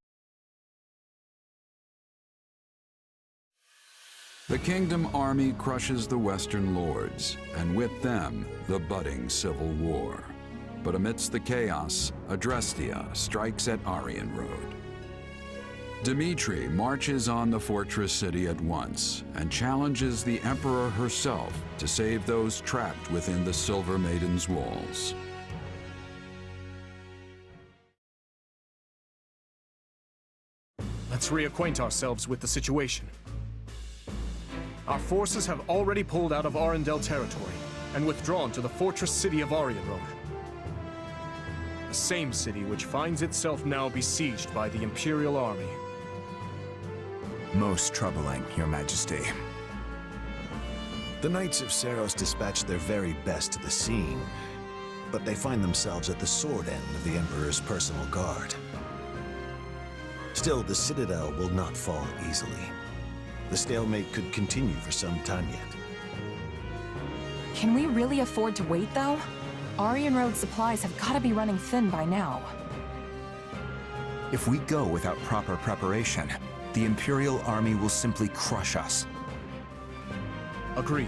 The Kingdom army crushes the Western Lords, and with them, the budding civil war. But amidst the chaos, Adrestia strikes at Aryan Road. Dimitri marches on the fortress city at once and challenges the Emperor herself to save those trapped within the Silver Maiden's walls. Let's reacquaint ourselves with the situation. Our forces have already pulled out of Arendelle territory and withdrawn to the fortress city of Aryan Road. The same city which finds itself now besieged by the Imperial Army. Most troubling, Your Majesty. The Knights of Seiros dispatched their very best to the scene, but they find themselves at the sword end of the Emperor's personal guard. Still, the Citadel will not fall easily. The stalemate could continue for some time yet. Can we really afford to wait, though? Aryan Road supplies have got to be running thin by now. If we go without proper preparation, the Imperial Army will simply crush us. Agreed.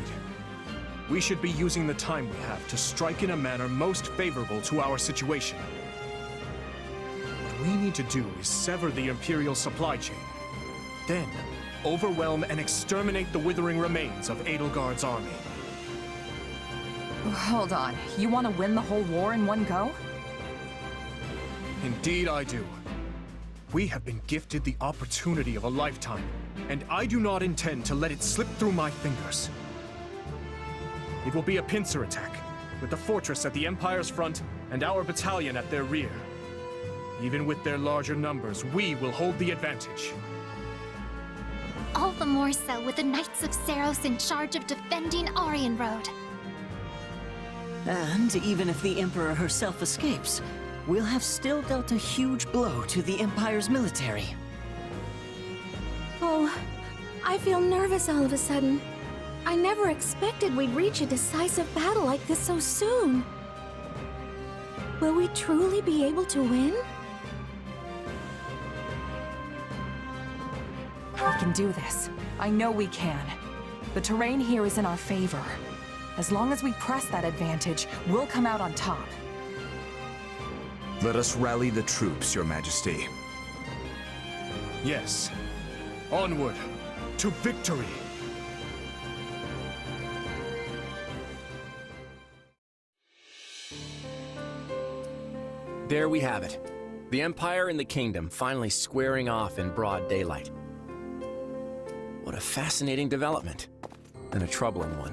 We should be using the time we have to strike in a manner most favorable to our situation. What we need to do is sever the Imperial supply chain. Then, overwhelm and exterminate the withering remains of Edelgard's army. Hold on, you want to win the whole war in one go? Indeed I do. We have been gifted the opportunity of a lifetime, and I do not intend to let it slip through my fingers. It will be a pincer attack, with the fortress at the Empire's front and our battalion at their rear. Even with their larger numbers, we will hold the advantage. All the more so with the Knights of Seiros in charge of defending Aryan Road. And even if the Emperor herself escapes, we'll have still dealt a huge blow to the Empire's military. Oh, I feel nervous all of a sudden. I never expected we'd reach a decisive battle like this so soon. Will we truly be able to win? We can do this. I know we can. The terrain here is in our favor. As long as we press that advantage, we'll come out on top. Let us rally the troops, Your Majesty. Yes. Onward to victory! There we have it. The Empire and the Kingdom finally squaring off in broad daylight. What a fascinating development, and a troubling one.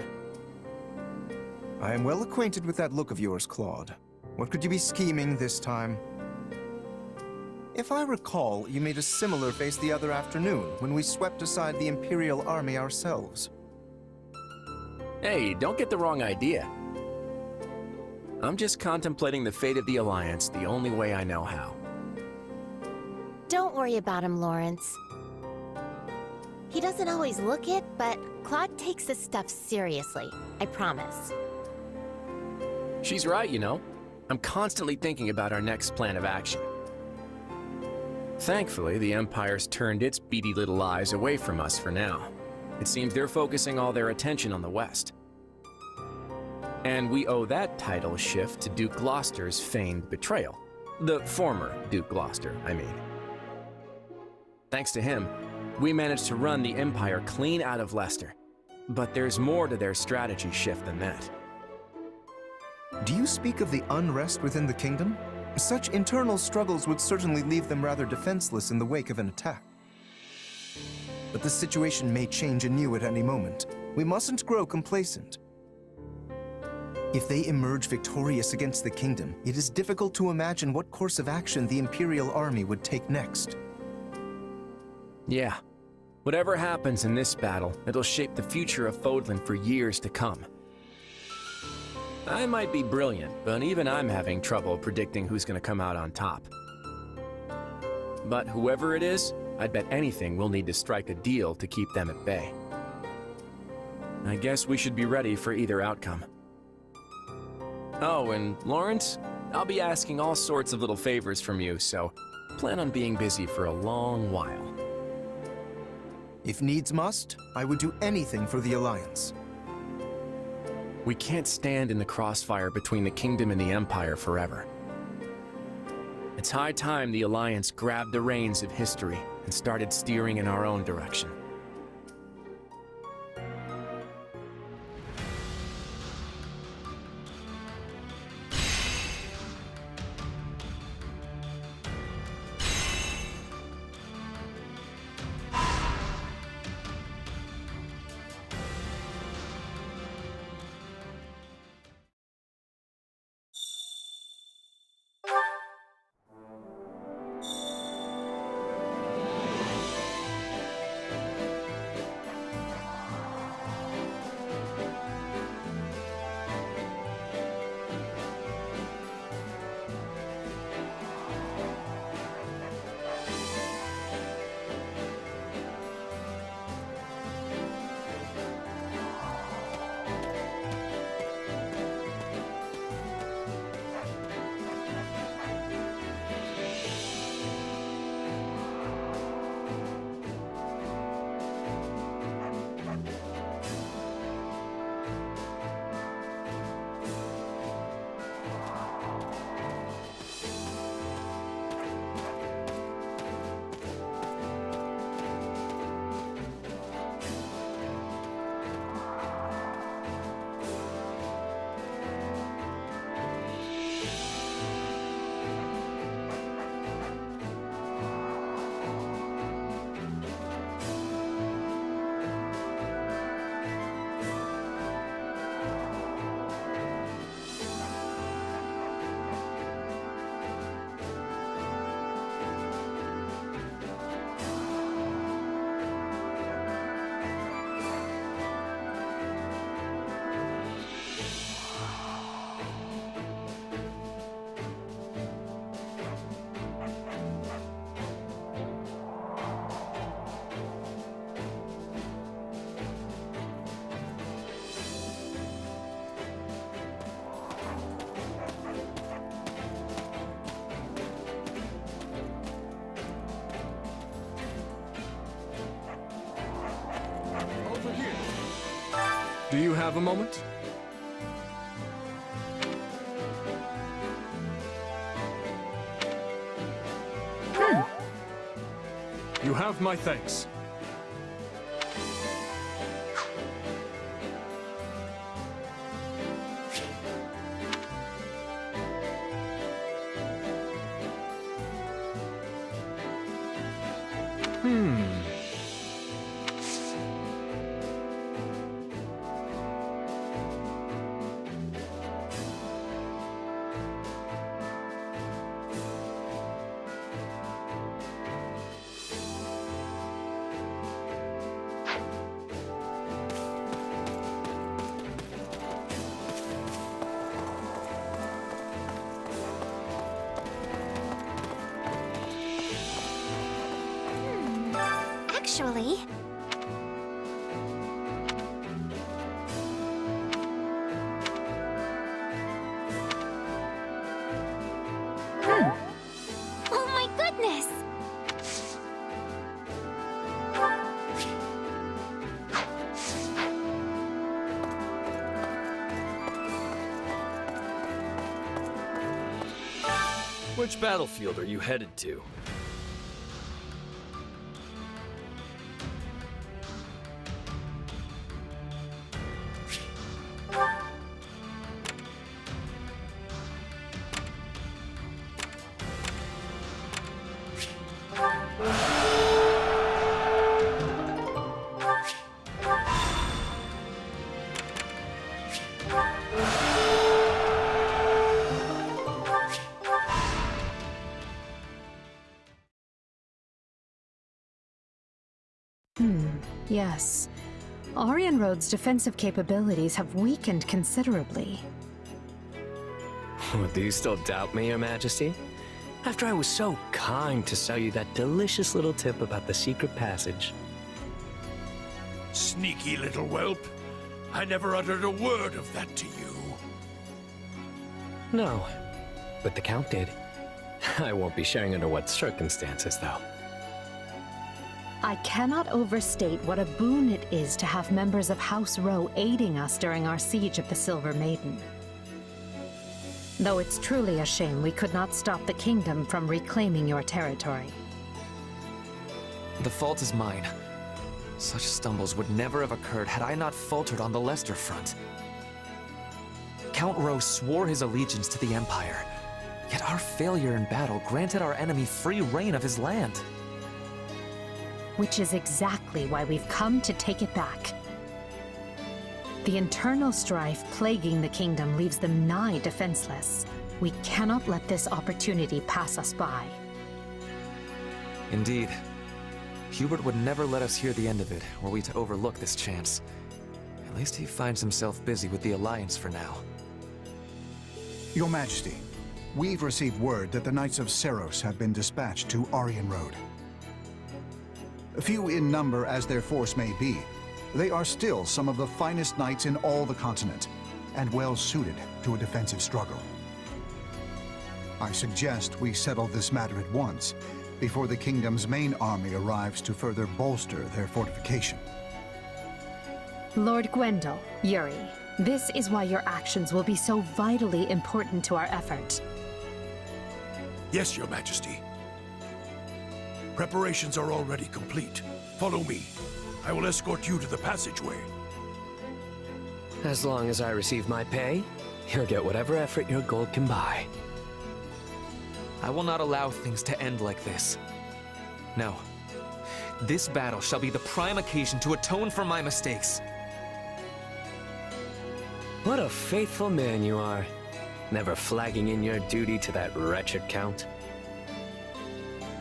I am well acquainted with that look of yours, Claude. What could you be scheming this time? If I recall, you made a similar face the other afternoon when we swept aside the Imperial Army ourselves. Hey, don't get the wrong idea. I'm just contemplating the fate of the Alliance the only way I know how. Don't worry about him, Lawrence. He doesn't always look it, but Claude takes this stuff seriously. I promise. She's right, you know. I'm constantly thinking about our next plan of action. Thankfully, the Empire's turned its beady little eyes away from us for now. It seems they're focusing all their attention on the West. And we owe that title shift to Duke Gloucester's feigned betrayal. The former Duke Gloucester, I mean. Thanks to him, we managed to run the Empire clean out of Leicester. But there's more to their strategy shift than that. Do you speak of the unrest within the kingdom? Such internal struggles would certainly leave them rather defenseless in the wake of an attack. But the situation may change anew at any moment. We mustn't grow complacent. If they emerge victorious against the kingdom, it is difficult to imagine what course of action the Imperial Army would take next. Yeah. Whatever happens in this battle, it'll shape the future of Fodlan for years to come. I might be brilliant, but even I'm having trouble predicting who's gonna come out on top. But whoever it is, I'd bet anything we'll need to strike a deal to keep them at bay. I guess we should be ready for either outcome. Oh, and Lawrence, I'll be asking all sorts of little favors from you, so plan on being busy for a long while. If needs must, I would do anything for the Alliance. We can't stand in the crossfire between the Kingdom and the Empire forever. It's high time the Alliance grabbed the reins of history and started steering in our own direction. Do you have a moment? You have my thanks. Actually... Oh my goodness! Which battlefield are you headed to? Yes. Aryan Road's defensive capabilities have weakened considerably. Do you still doubt me, Your Majesty? After I was so kind to sell you that delicious little tip about the secret passage. Sneaky little whelp. I never uttered a word of that to you. No, but the Count did. I won't be sharing under what circumstances, though. I cannot overstate what a boon it is to have members of House Rowe aiding us during our siege of the Silver Maiden. Though it's truly a shame we could not stop the kingdom from reclaiming your territory. The fault is mine. Such stumbles would never have occurred had I not faltered on the Leicester front. Count Rowe swore his allegiance to the Empire, yet our failure in battle granted our enemy free reign of his land. Which is exactly why we've come to take it back. The internal strife plaguing the kingdom leaves them nigh defenseless. We cannot let this opportunity pass us by. Indeed. Hubert would never let us hear the end of it, were we to overlook this chance. At least he finds himself busy with the Alliance for now. Your Majesty, we've received word that the Knights of Seros have been dispatched to Aryan Road. Few in number as their force may be, they are still some of the finest knights in all the continent, and well suited to a defensive struggle. I suggest we settle this matter at once, before the kingdom's main army arrives to further bolster their fortification. Lord Gwendol, Yuri, this is why your actions will be so vitally important to our effort. Yes, Your Majesty. Preparations are already complete. Follow me. I will escort you to the passageway. As long as I receive my pay, you'll get whatever effort your gold can buy. I will not allow things to end like this. No. This battle shall be the prime occasion to atone for my mistakes. What a faithful man you are. Never flagging in your duty to that wretched count.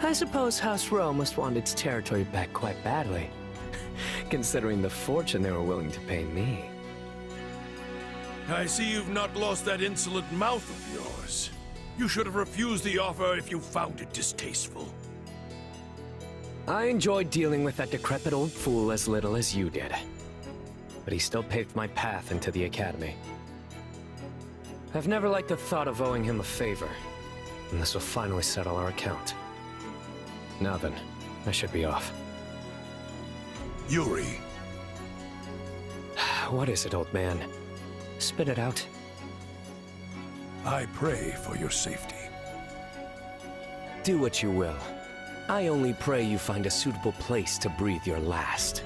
I suppose House Rowe must want its territory back quite badly, considering the fortune they were willing to pay me. I see you've not lost that insolent mouth of yours. You should have refused the offer if you found it distasteful. I enjoyed dealing with that decrepit old fool as little as you did. But he still paved my path into the Academy. I've never liked the thought of owing him a favor, and this will finally settle our account. Now then, I should be off. Yuri. What is it, old man? Spit it out. I pray for your safety. Do what you will. I only pray you find a suitable place to breathe your last.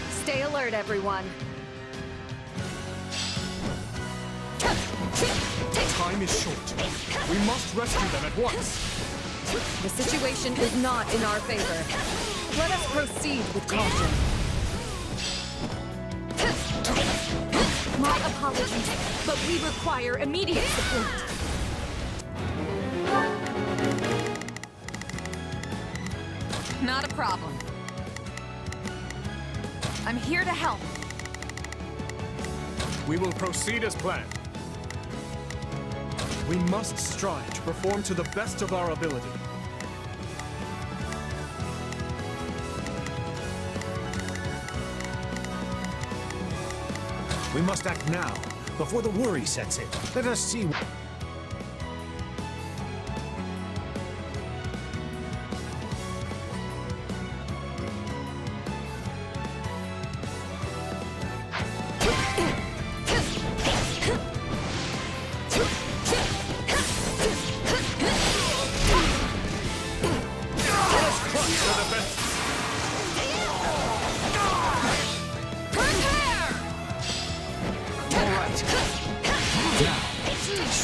Stay alert, everyone. Time is short. We must rescue them at once. The situation is not in our favor. Let us proceed with caution. My apologies, but we require immediate support. Not a problem. I'm here to help. We will proceed as planned. We must strive to perform to the best of our ability. We must act now, before the worry sets in. Let us see.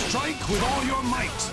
Strike with all your might!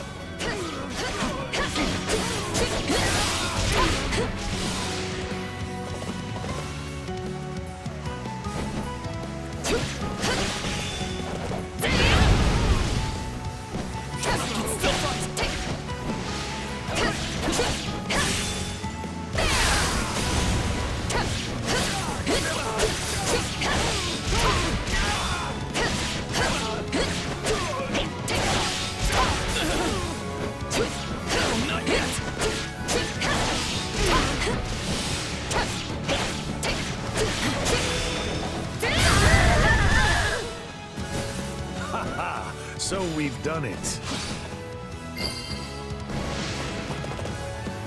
So we've done it.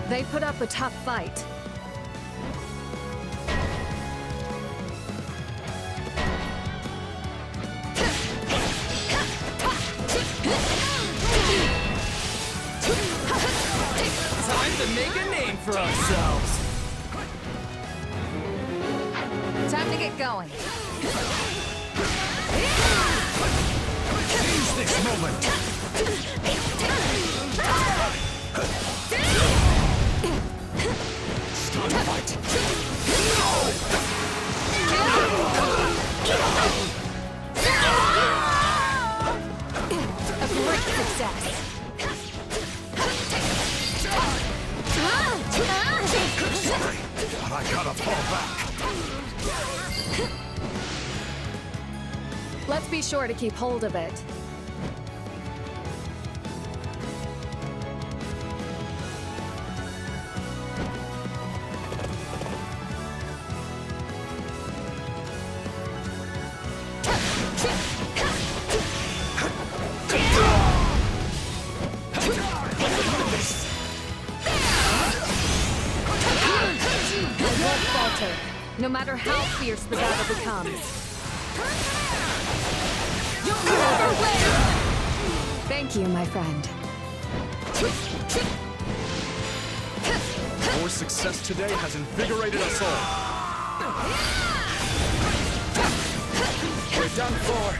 They put up a tough fight. Time to make a name for ourselves. Time to get going. Seize this moment! Stun fight! A great success. Sorry, but I gotta fall back. Let's be sure to keep hold of it. I won't falter, no matter how fierce the battle becomes. Thank you, my friend. Our success today has invigorated us all. We're done for.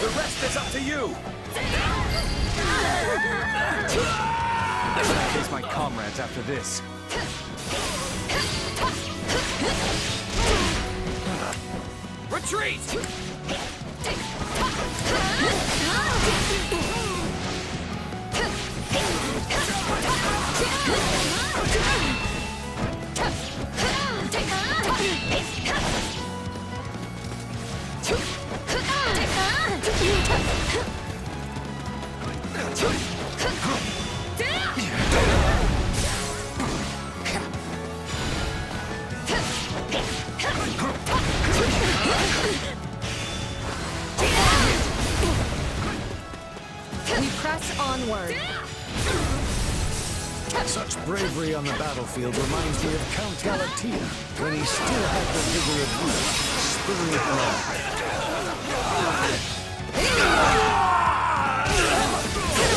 The rest is up to you. I'll face my comrades after this. Retreat! Such bravery on the battlefield reminds me of Count Galatea, when he still had the vigor of youth, spurring it along.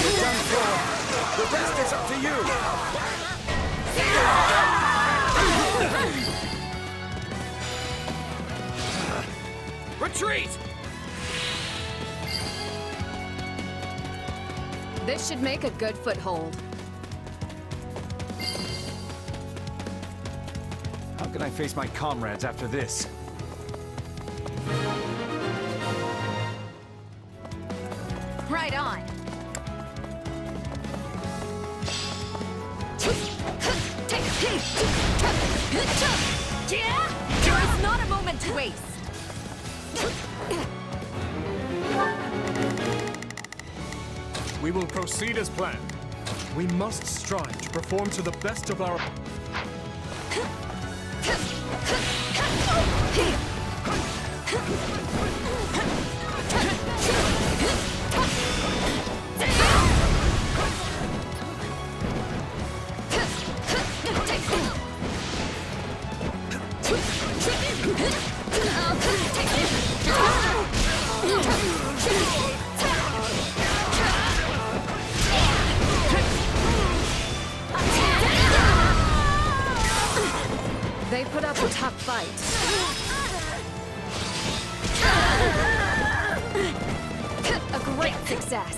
It's done for. The rest is up to you. Retreat! This should make a good foothold. How can I face my comrades after this? Right on. There is not a moment to waste. We will proceed as planned. We must strive to perform to the best of our... They put up a tough fight. A great success.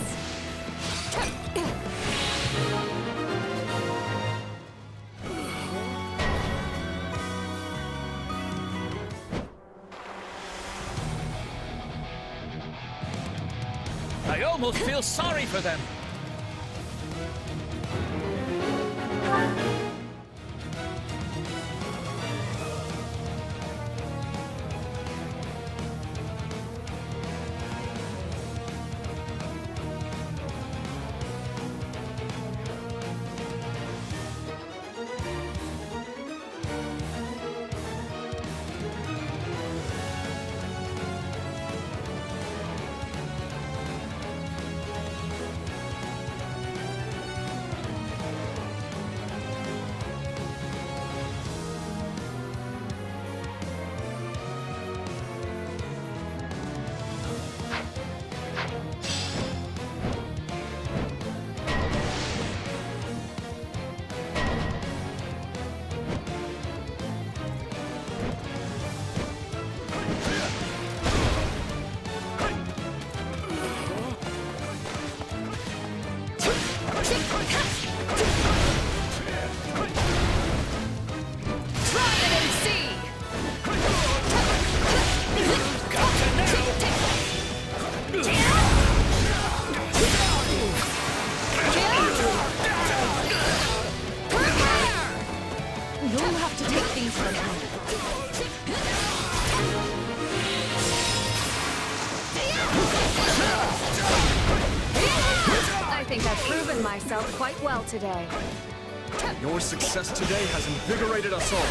I almost feel sorry for them. You'll have to take things from me. I think I've proven myself quite well today. Your success today has invigorated us all.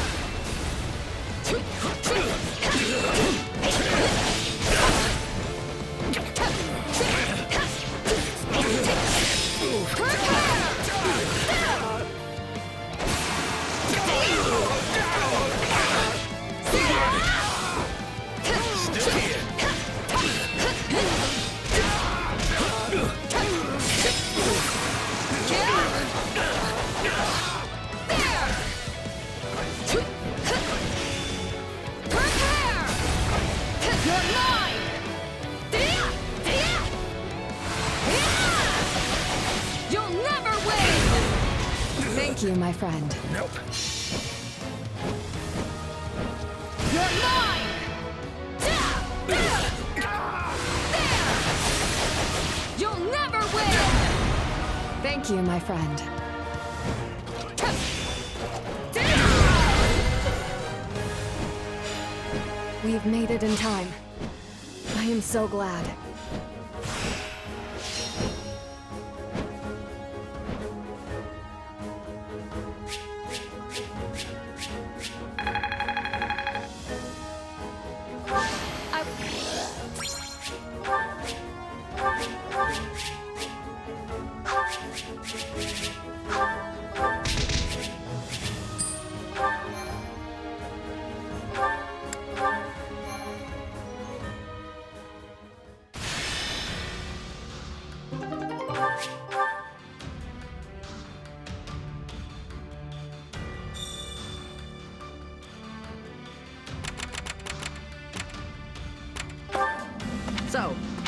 Thank you, my friend. Nope. You're mine! You'll never win! Thank you, my friend. We've made it in time. I am so glad.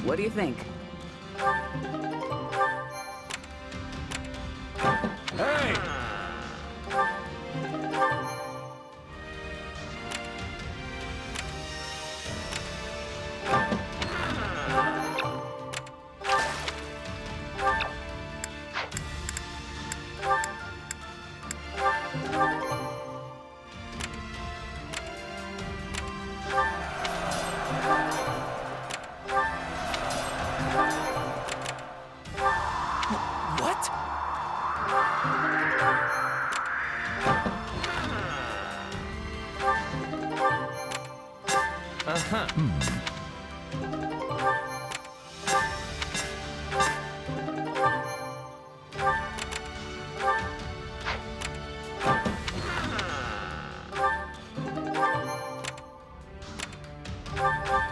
What do you think? Hey! What? Uh-huh.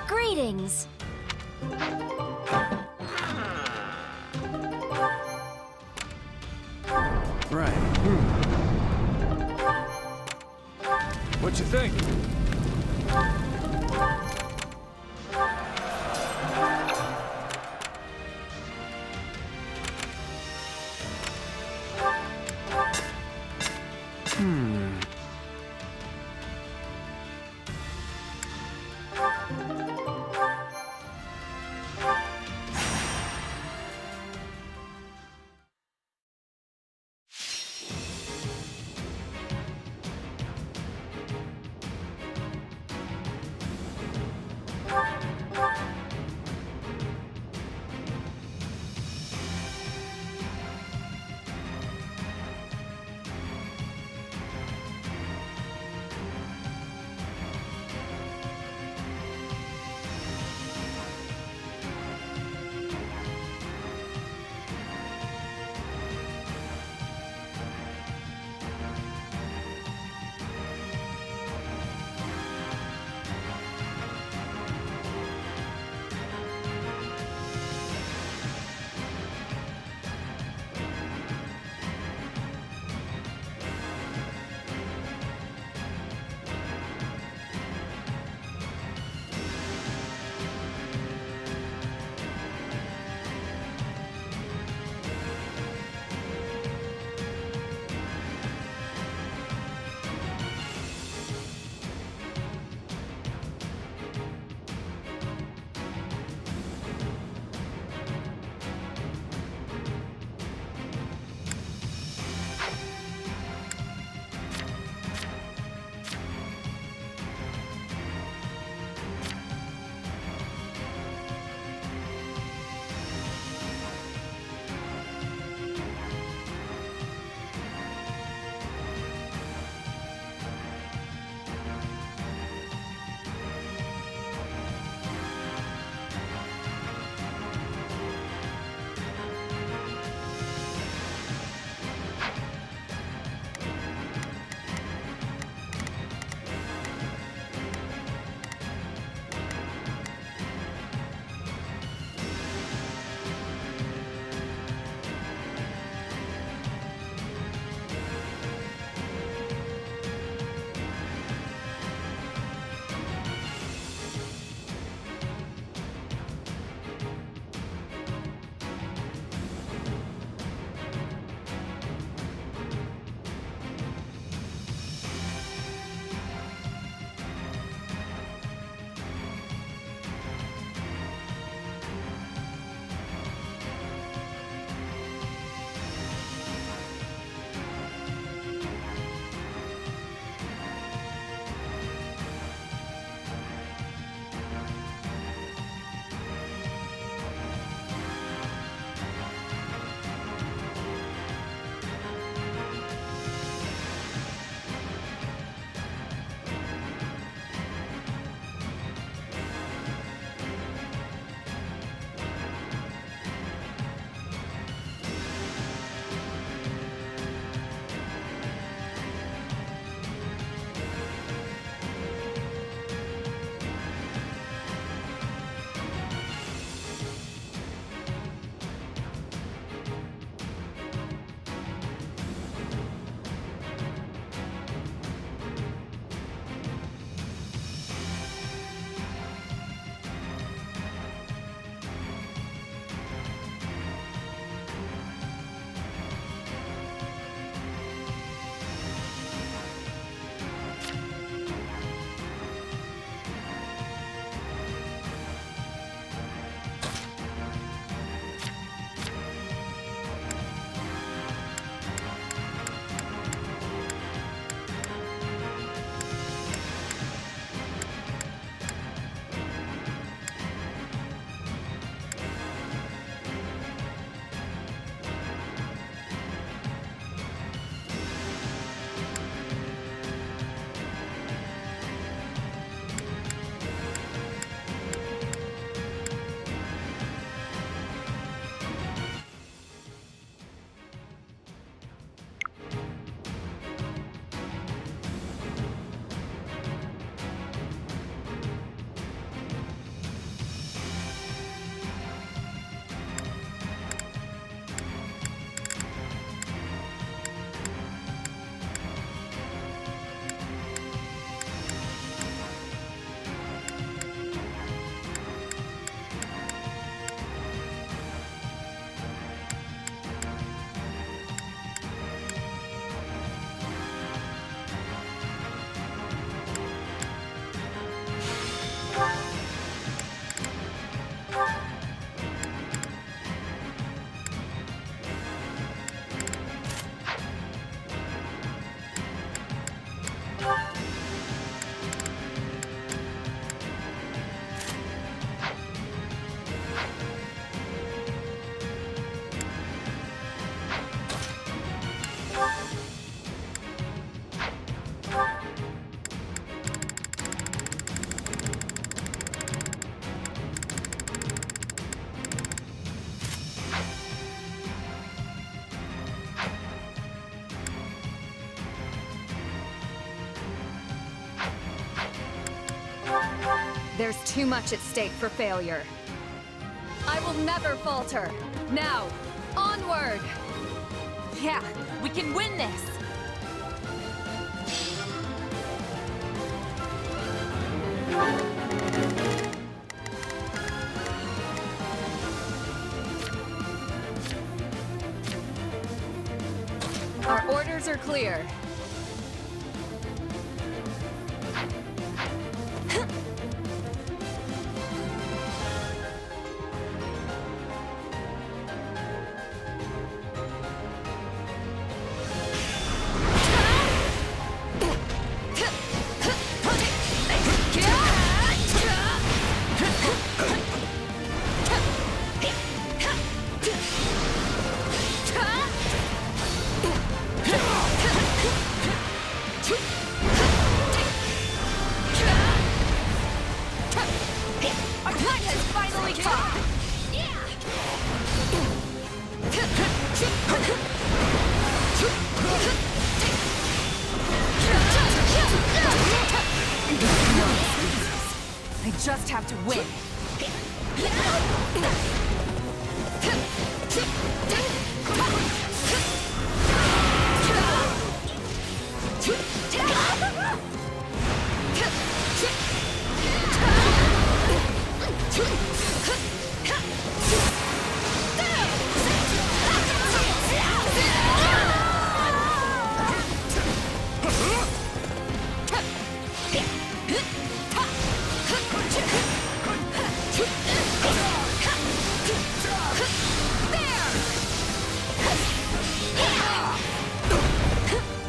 Greetings. Right. What you think? There's too much at stake for failure. I will never falter. Now, onward! Yeah, we can win this! Our orders are clear. Our time has finally come! I just have to win.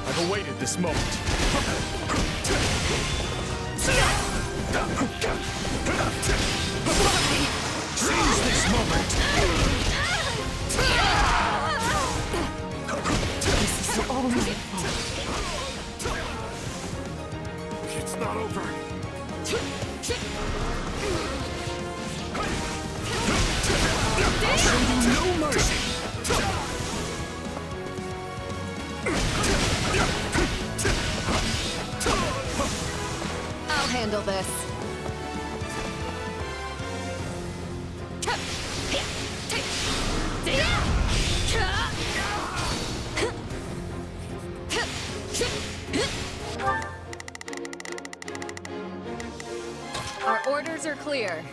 I've awaited this moment. Seize this moment! This is all my fault. It's not over. I'll show you no mercy! I'll handle this. Our orders are clear.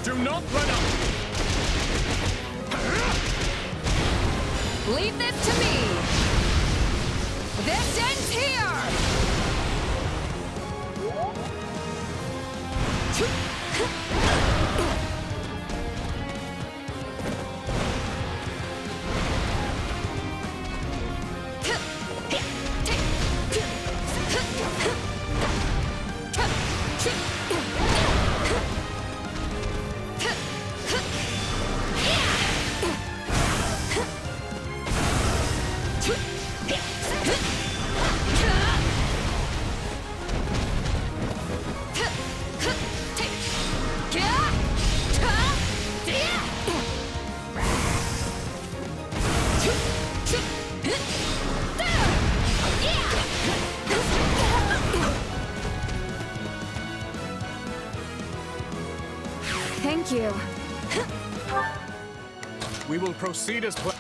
Do not let up! Leave this to me! This ends here! Thank you. We will proceed as planned.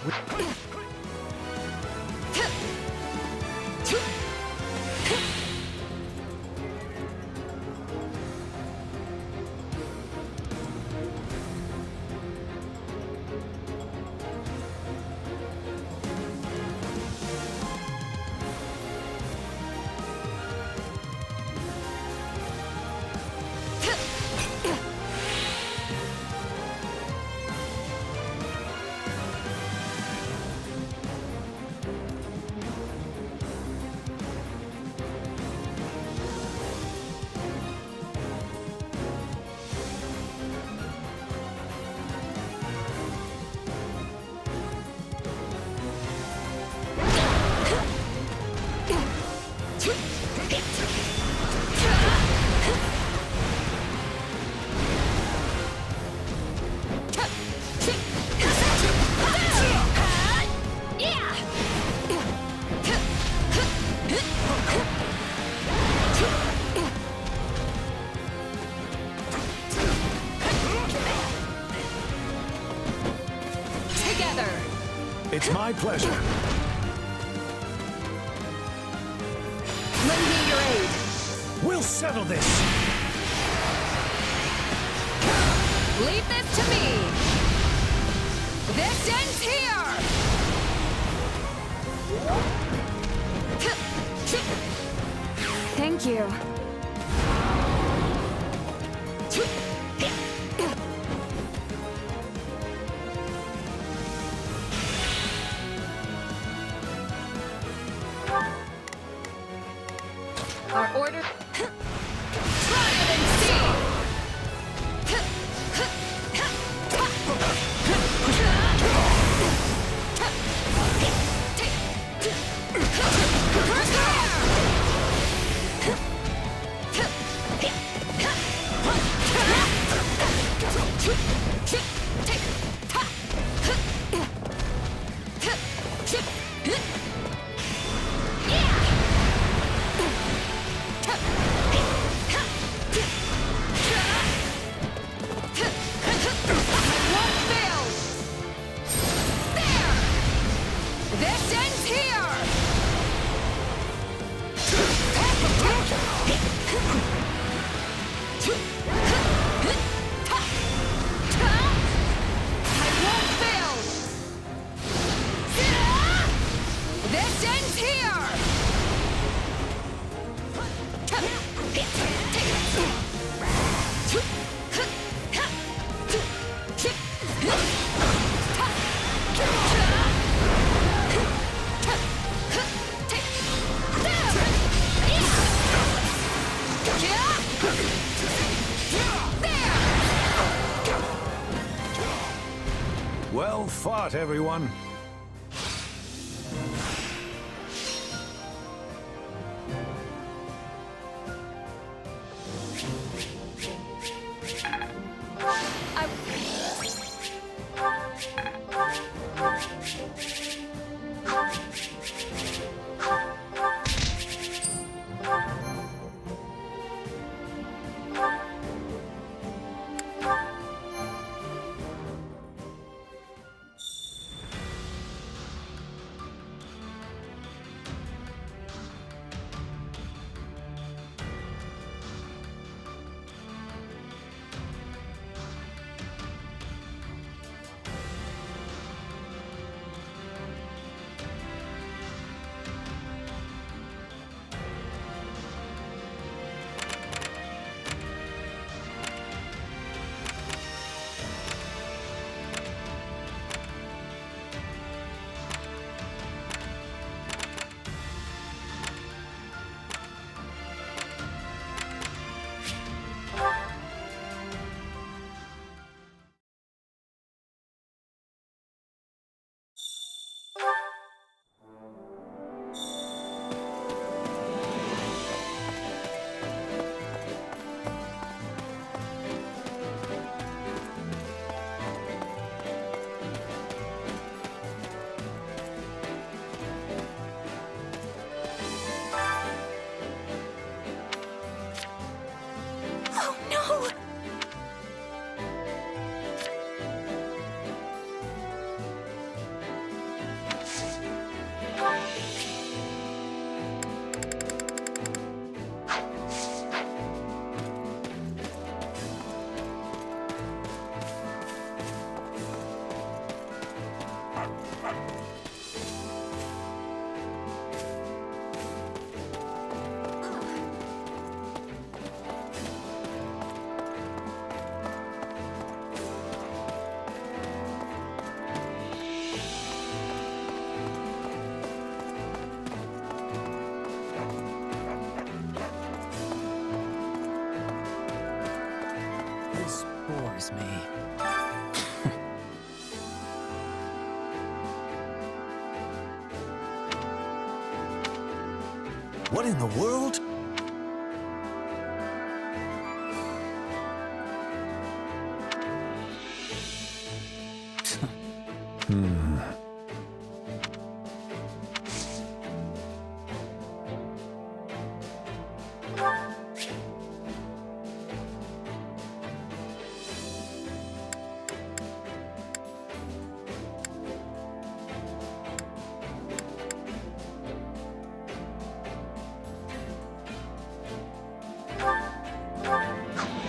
It's my pleasure. Lend me your aid. We'll settle this. Leave this to me. This ends here. Thank you. Our order. Try it and see. Well fought, everyone. me. What in the world?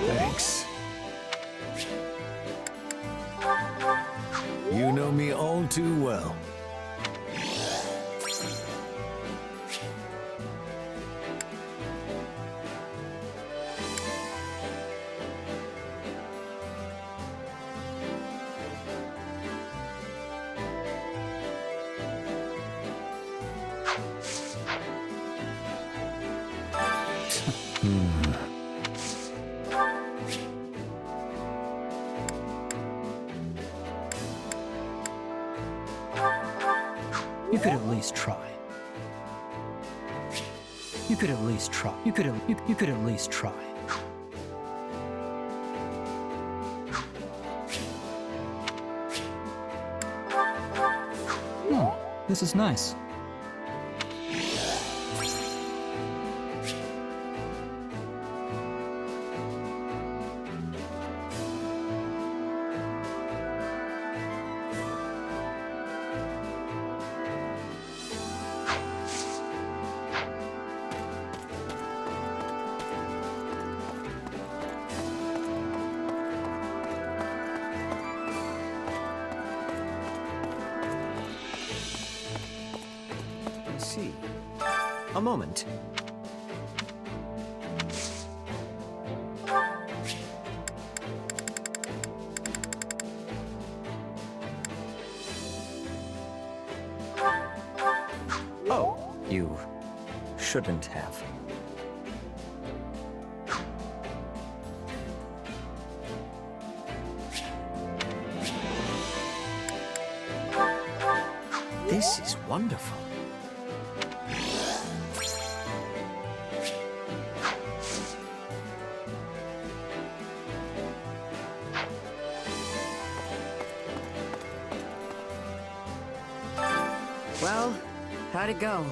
Thanks. You know me all too well. You could at least try. You could at least try. You could at least try. This is nice. See. A moment. Oh, you shouldn't have. This is wonderful. Well, how'd it go?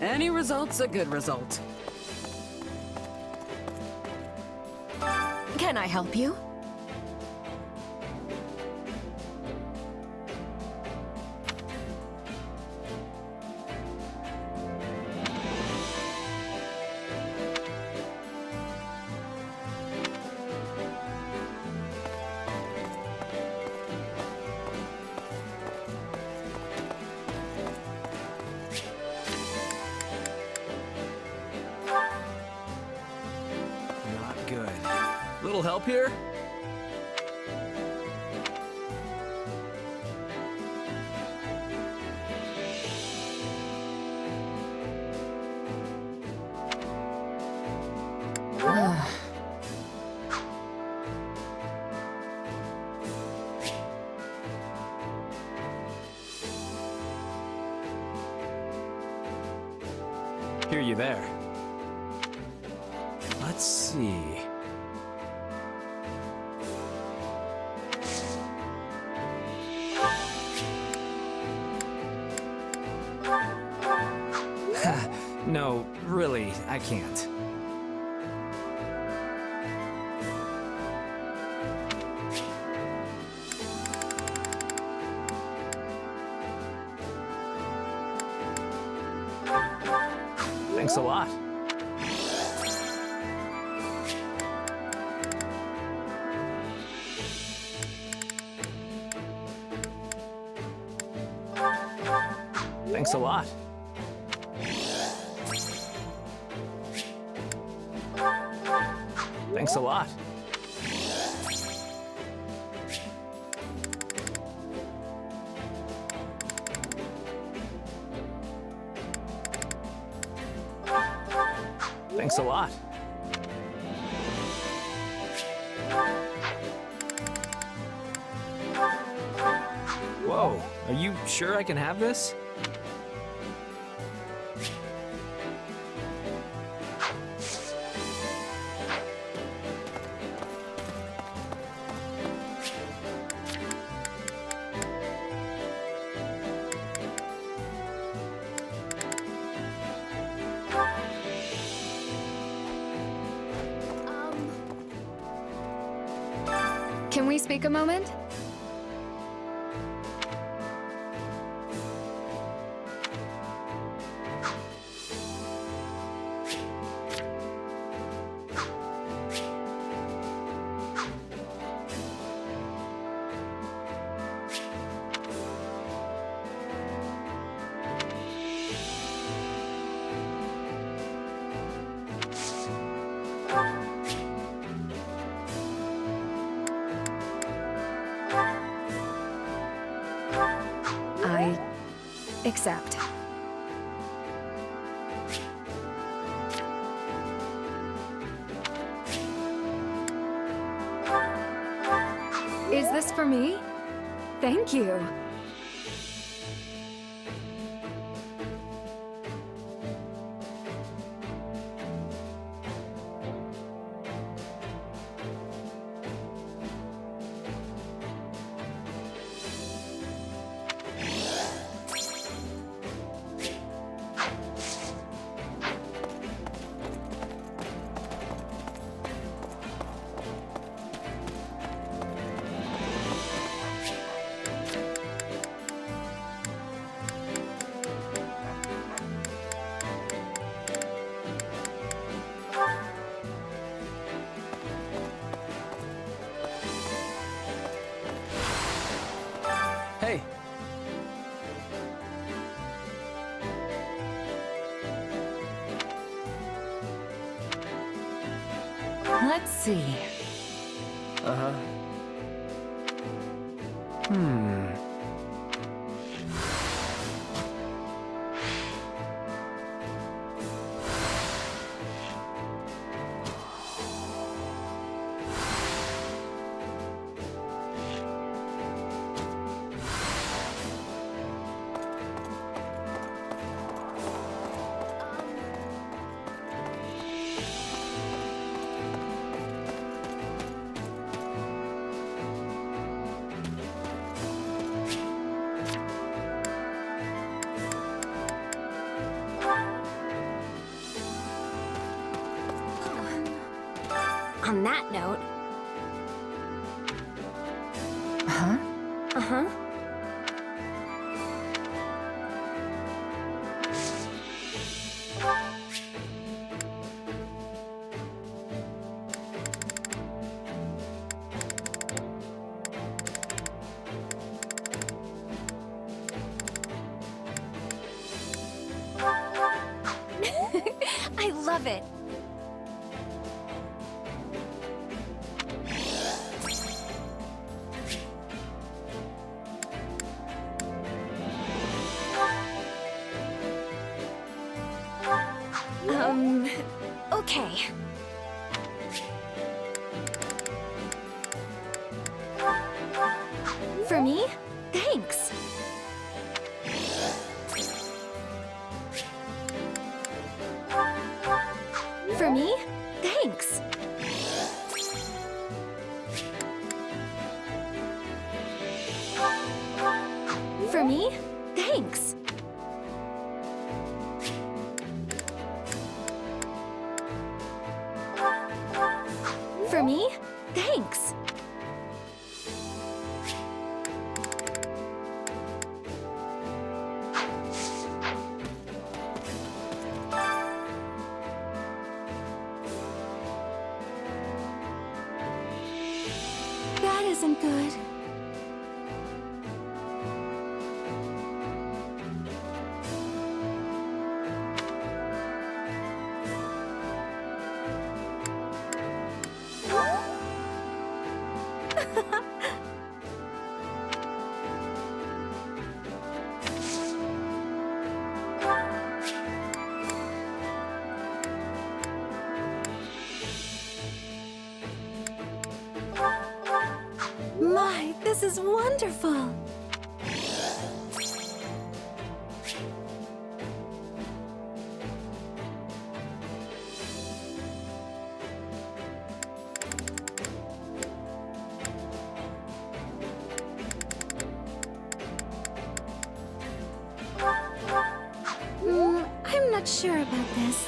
Any result's a good result. Can I help you? Not good. Little help here? Hear you there. Let's see. No, really, I can't. Thanks a lot. Thanks a lot. Thanks a lot. Thanks a lot. Whoa, are you sure I can have this? Can we speak a moment? I accept. Is this for me? Thank you. Hey. Let's see. Uh-huh. On that note... Huh? Uh-huh. I love it. Okay. For me? Thanks. For me? Thanks. For me? Thanks. For me? Thanks. That isn't good. My, this is wonderful! I'm not sure about this.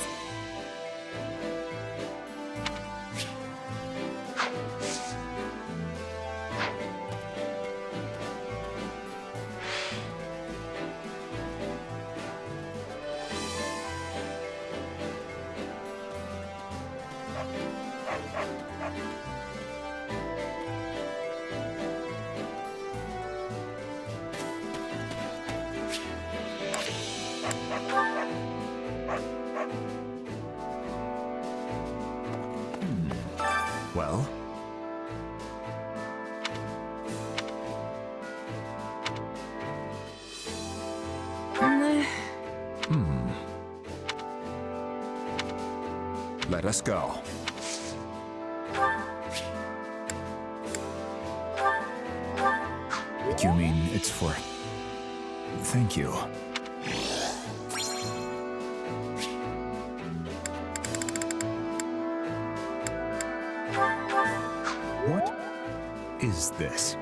Well? Let us go. You mean it's for... Thank you. What is this?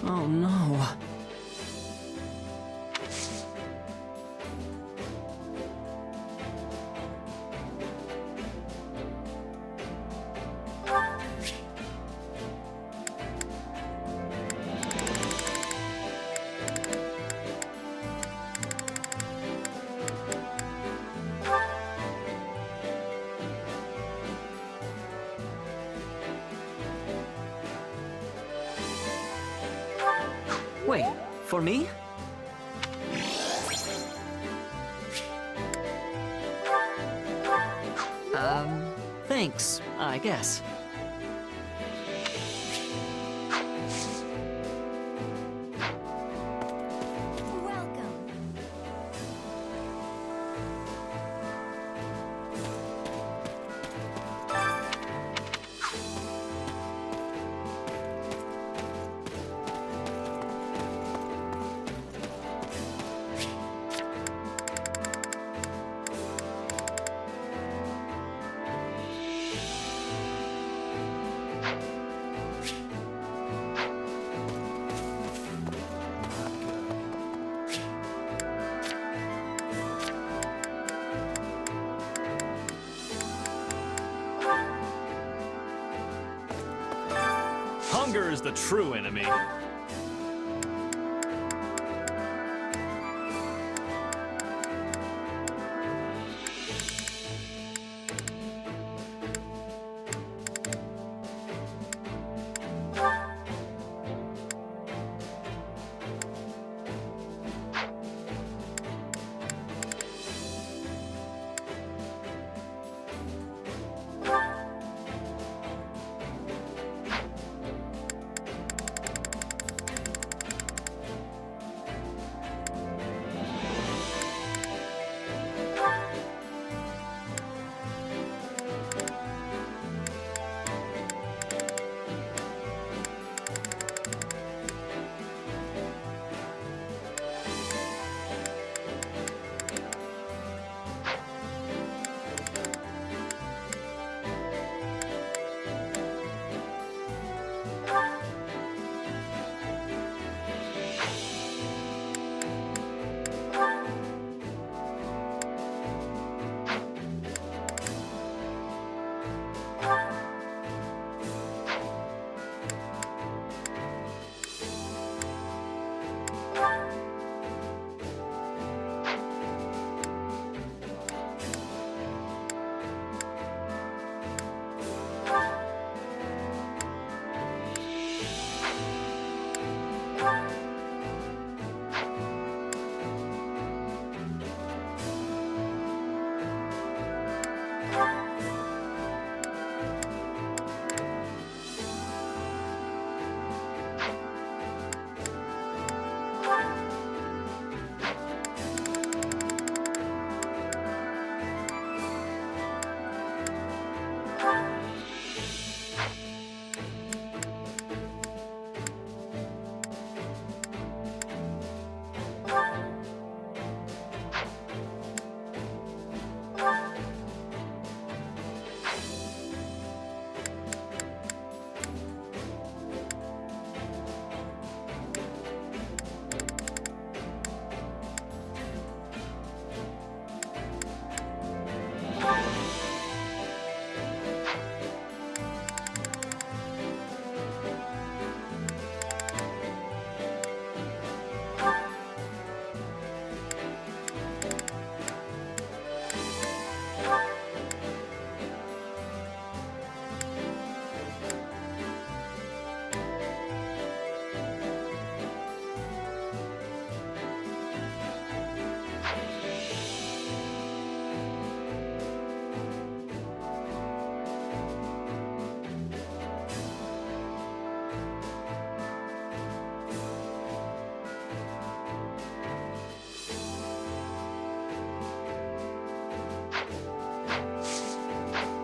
Oh no. Wait, for me? Thanks, I guess. the true enemy.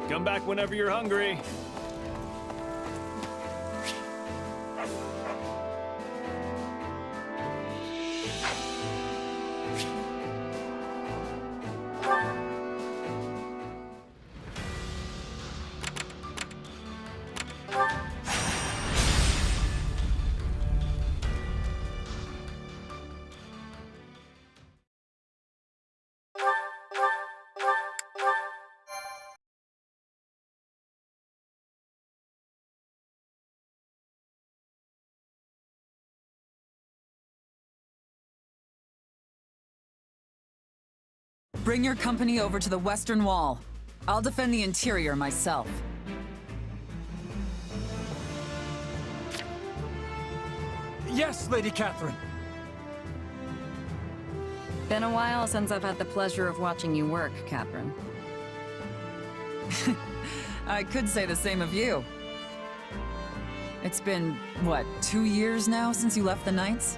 Come back whenever you're hungry. Bring your company over to the Western Wall. I'll defend the interior myself. Yes, Lady Catherine. Been a while since I've had the pleasure of watching you work, Catherine. I could say the same of you. It's been, what, 2 years now since you left the Knights?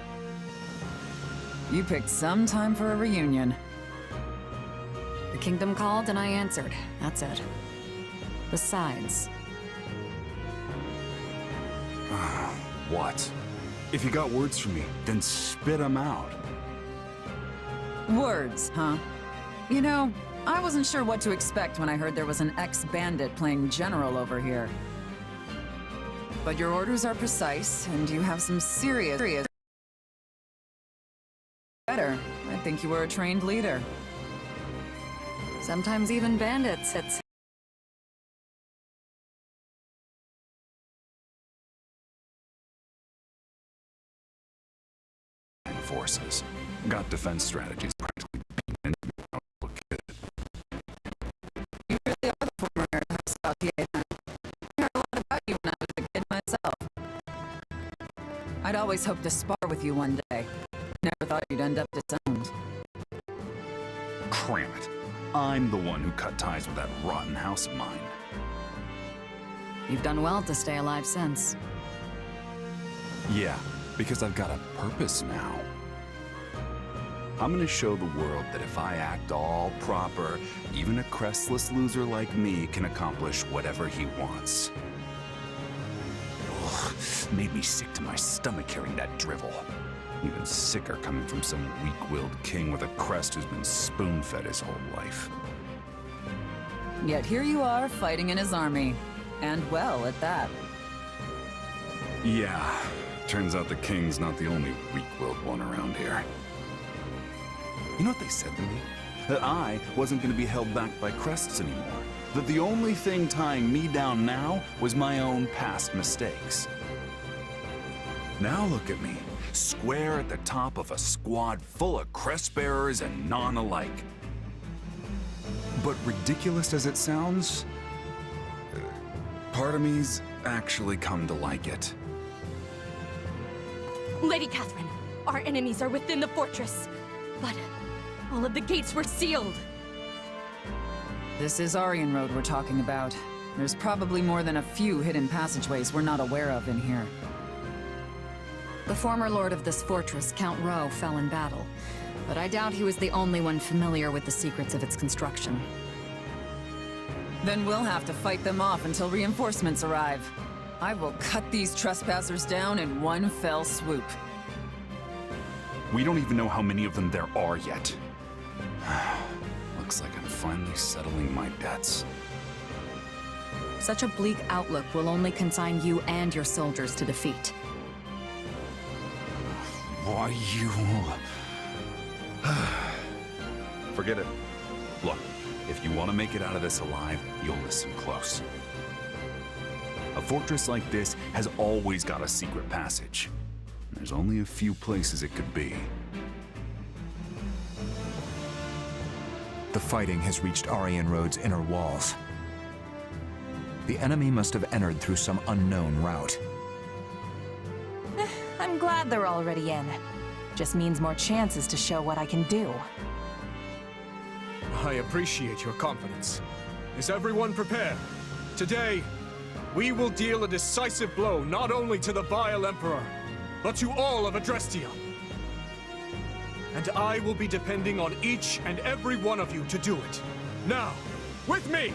You picked some time for a reunion. The kingdom called and I answered. That's it. Besides... What? If you got words for me, then spit them out. Words, huh? You know, I wasn't sure what to expect when I heard there was an ex-bandit playing general over here. But your orders are precise, and you have some serious... Better. I think you were a trained leader. Sometimes even bandits, it's... forces. Got defense strategies practically beaten into me when I was a little kid. You really are the former House then. I heard a lot about you when I was a kid myself. I'd always hoped to spar with you one day. Never thought you'd end up disowned. Cram it. I'm the one who cut ties with that rotten house of mine. You've done well to stay alive since. Yeah, because I've got a purpose now. I'm gonna show the world that if I act all proper, even a crestless loser like me can accomplish whatever he wants. Ugh, made me sick to my stomach hearing that drivel. Even sicker coming from some weak-willed king with a crest who's been spoon-fed his whole life. Yet here you are, fighting in his army. And well, at that. Yeah, turns out the king's not the only weak-willed one around here. You know what they said to me? That I wasn't gonna be held back by crests anymore. That the only thing tying me down now was my own past mistakes. Now look at me, square at the top of a squad full of crest bearers and none alike. But ridiculous as it sounds, part of me's actually come to like it. Lady Catherine, our enemies are within the fortress, but all of the gates were sealed. This is Aryan Road we're talking about. There's probably more than a few hidden passageways we're not aware of in here. The former lord of this fortress, Count Rowe, fell in battle, but I doubt he was the only one familiar with the secrets of its construction. Then we'll have to fight them off until reinforcements arrive. I will cut these trespassers down in one fell swoop. We don't even know how many of them there are yet. Looks like I'm finally settling my debts. Such a bleak outlook will only consign you and your soldiers to defeat. Why you... Forget it. Look, if you want to make it out of this alive, you'll listen close. A fortress like this has always got a secret passage. There's only a few places it could be. The fighting has reached Aryan Road's inner walls. The enemy must have entered through some unknown route. I'm glad they're already in. Just means more chances to show what I can do. I appreciate your confidence. Is everyone prepared? Today, we will deal a decisive blow not only to the vile Emperor, but to all of Adrestia. And I will be depending on each and every one of you to do it. Now, with me!